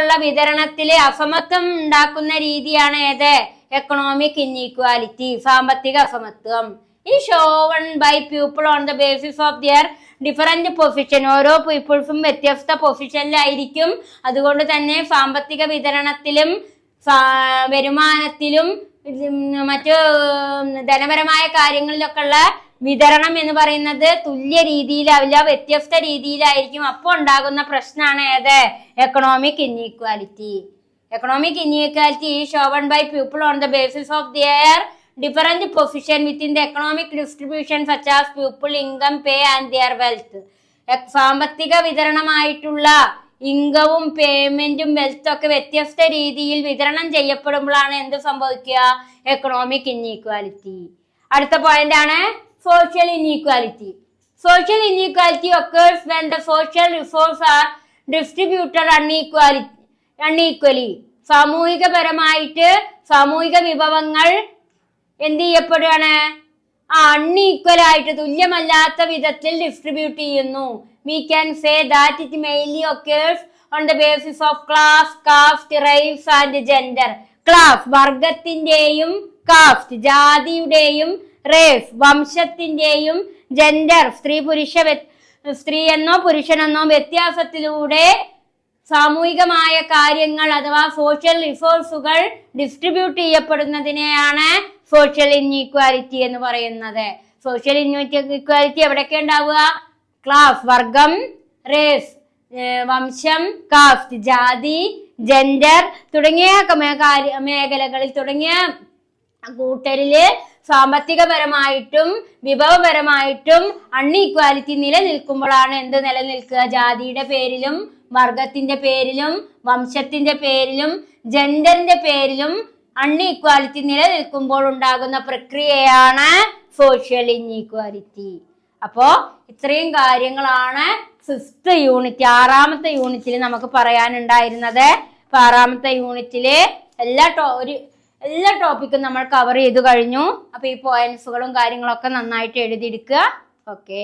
ഉള്ള വിതരണത്തില് അസമത്വം ഉണ്ടാക്കുന്ന രീതിയാണ് ഏത്? എക്കണോമിക് ഇന്നീക്വാലിറ്റി, സാമ്പത്തിക അസമത്വം. ഈ shown by people on the basis of their different position. ഓരോ പീപ്പിൾസും വ്യത്യസ്ത പൊസിഷനിലായിരിക്കും. അതുകൊണ്ട് തന്നെ സാമ്പത്തിക വിതരണത്തിലും വരുമാനത്തിലും മറ്റു ധനപരമായ കാര്യങ്ങളിലൊക്കെ ഉള്ള വിതരണം എന്ന് പറയുന്നത് തുല്യ രീതിയിലാവില്ല, വ്യത്യസ്ത രീതിയിലായിരിക്കും. അപ്പോൾ ഉണ്ടാകുന്ന പ്രശ്നമാണ് ഏത്? Economic inequality. Economic inequality is shown by people on the basis of their different position within the economic distribution, such as people income, pay and their wealth. സാമ്പത്തിക വിതരണമായിട്ടുള്ള ഇൻകവും പേയ്മെന്റും വെൽത്തും ഒക്കെ വ്യത്യസ്ത രീതിയിൽ വിതരണം ചെയ്യപ്പെടുമ്പോഴാണ് എന്ത് സംഭവിക്കുക? Economic inequality. അടുത്ത പോയിന്റ് ആണ് social inequality. Social inequality occurs when the social resources are distributed unequally. സാമൂഹികപരമായിട്ട് സാമൂഹിക വിഭവങ്ങൾ എന്ത് ചെയ്യപ്പെടുകയാണ്? അൺഈക്വൽ ആയിട്ട്, തുല്യമല്ലാത്ത വിധത്തിൽ ഡിസ്ട്രിബ്യൂട്ട് ചെയ്യുന്നു. We can say that it mainly occurs on the basis of class, caste, race and gender. Class വർഗത്തിന്റെയും, caste ജാതിയുടെയും, race വംശത്തിന്റെയും, ജെൻഡർ സ്ത്രീ എന്നോ പുരുഷനെന്നോ വ്യത്യാസത്തിലൂടെ സാമൂഹികമായ കാര്യങ്ങൾ അഥവാ സോഷ്യൽ റിസോഴ്സുകൾ ഡിസ്ട്രിബ്യൂട്ട് ചെയ്യപ്പെടുന്നതിനെയാണ് സോഷ്യൽ ഇൻഇക്വാലിറ്റി എന്ന് പറയുന്നത്. സോഷ്യൽ ഇൻഇക്വാലിറ്റി എവിടെയൊക്കെ ഉണ്ടാവുക? ക്ലാസ് വർഗം, റേസ് വംശം, കാസ്റ്റ് ജാതി, ജെൻഡർ തുടങ്ങിയ മേഖലകളിൽ തുടങ്ങിയ കൂട്ടരില് സാമ്പത്തികപരമായിട്ടും വിഭവപരമായിട്ടും അൺഈക്വാലിറ്റി നിലനിൽക്കുമ്പോഴാണ് എന്ത് നിലനിൽക്കുക? ജാതിയുടെ പേരിലും വർഗത്തിന്റെ പേരിലും വംശത്തിന്റെ പേരിലും ജെൻഡറിന്റെ പേരിലും അൺഈക്വാലിറ്റി നിലനിൽക്കുമ്പോൾ ഉണ്ടാകുന്ന പ്രക്രിയയാണ് സോഷ്യൽ ഇൻഇക്വാലിറ്റി. അപ്പോ ഇത്രയും കാര്യങ്ങളാണ് 6th യൂണിറ്റ് 6ാമത്തെ യൂണിറ്റിൽ നമുക്ക് പറയാനുണ്ടായിരുന്നത്. അപ്പൊ 6ാമത്തെ യൂണിറ്റില് എല്ലാ ടോപ്പിക്കും നമ്മൾ കവർ ചെയ്തു കഴിഞ്ഞു. അപ്പൊ ഈ പോയിന്റ്സുകളും കാര്യങ്ങളൊക്കെ നന്നായിട്ട് എഴുതിയെടുക്കുക. ഓക്കെ.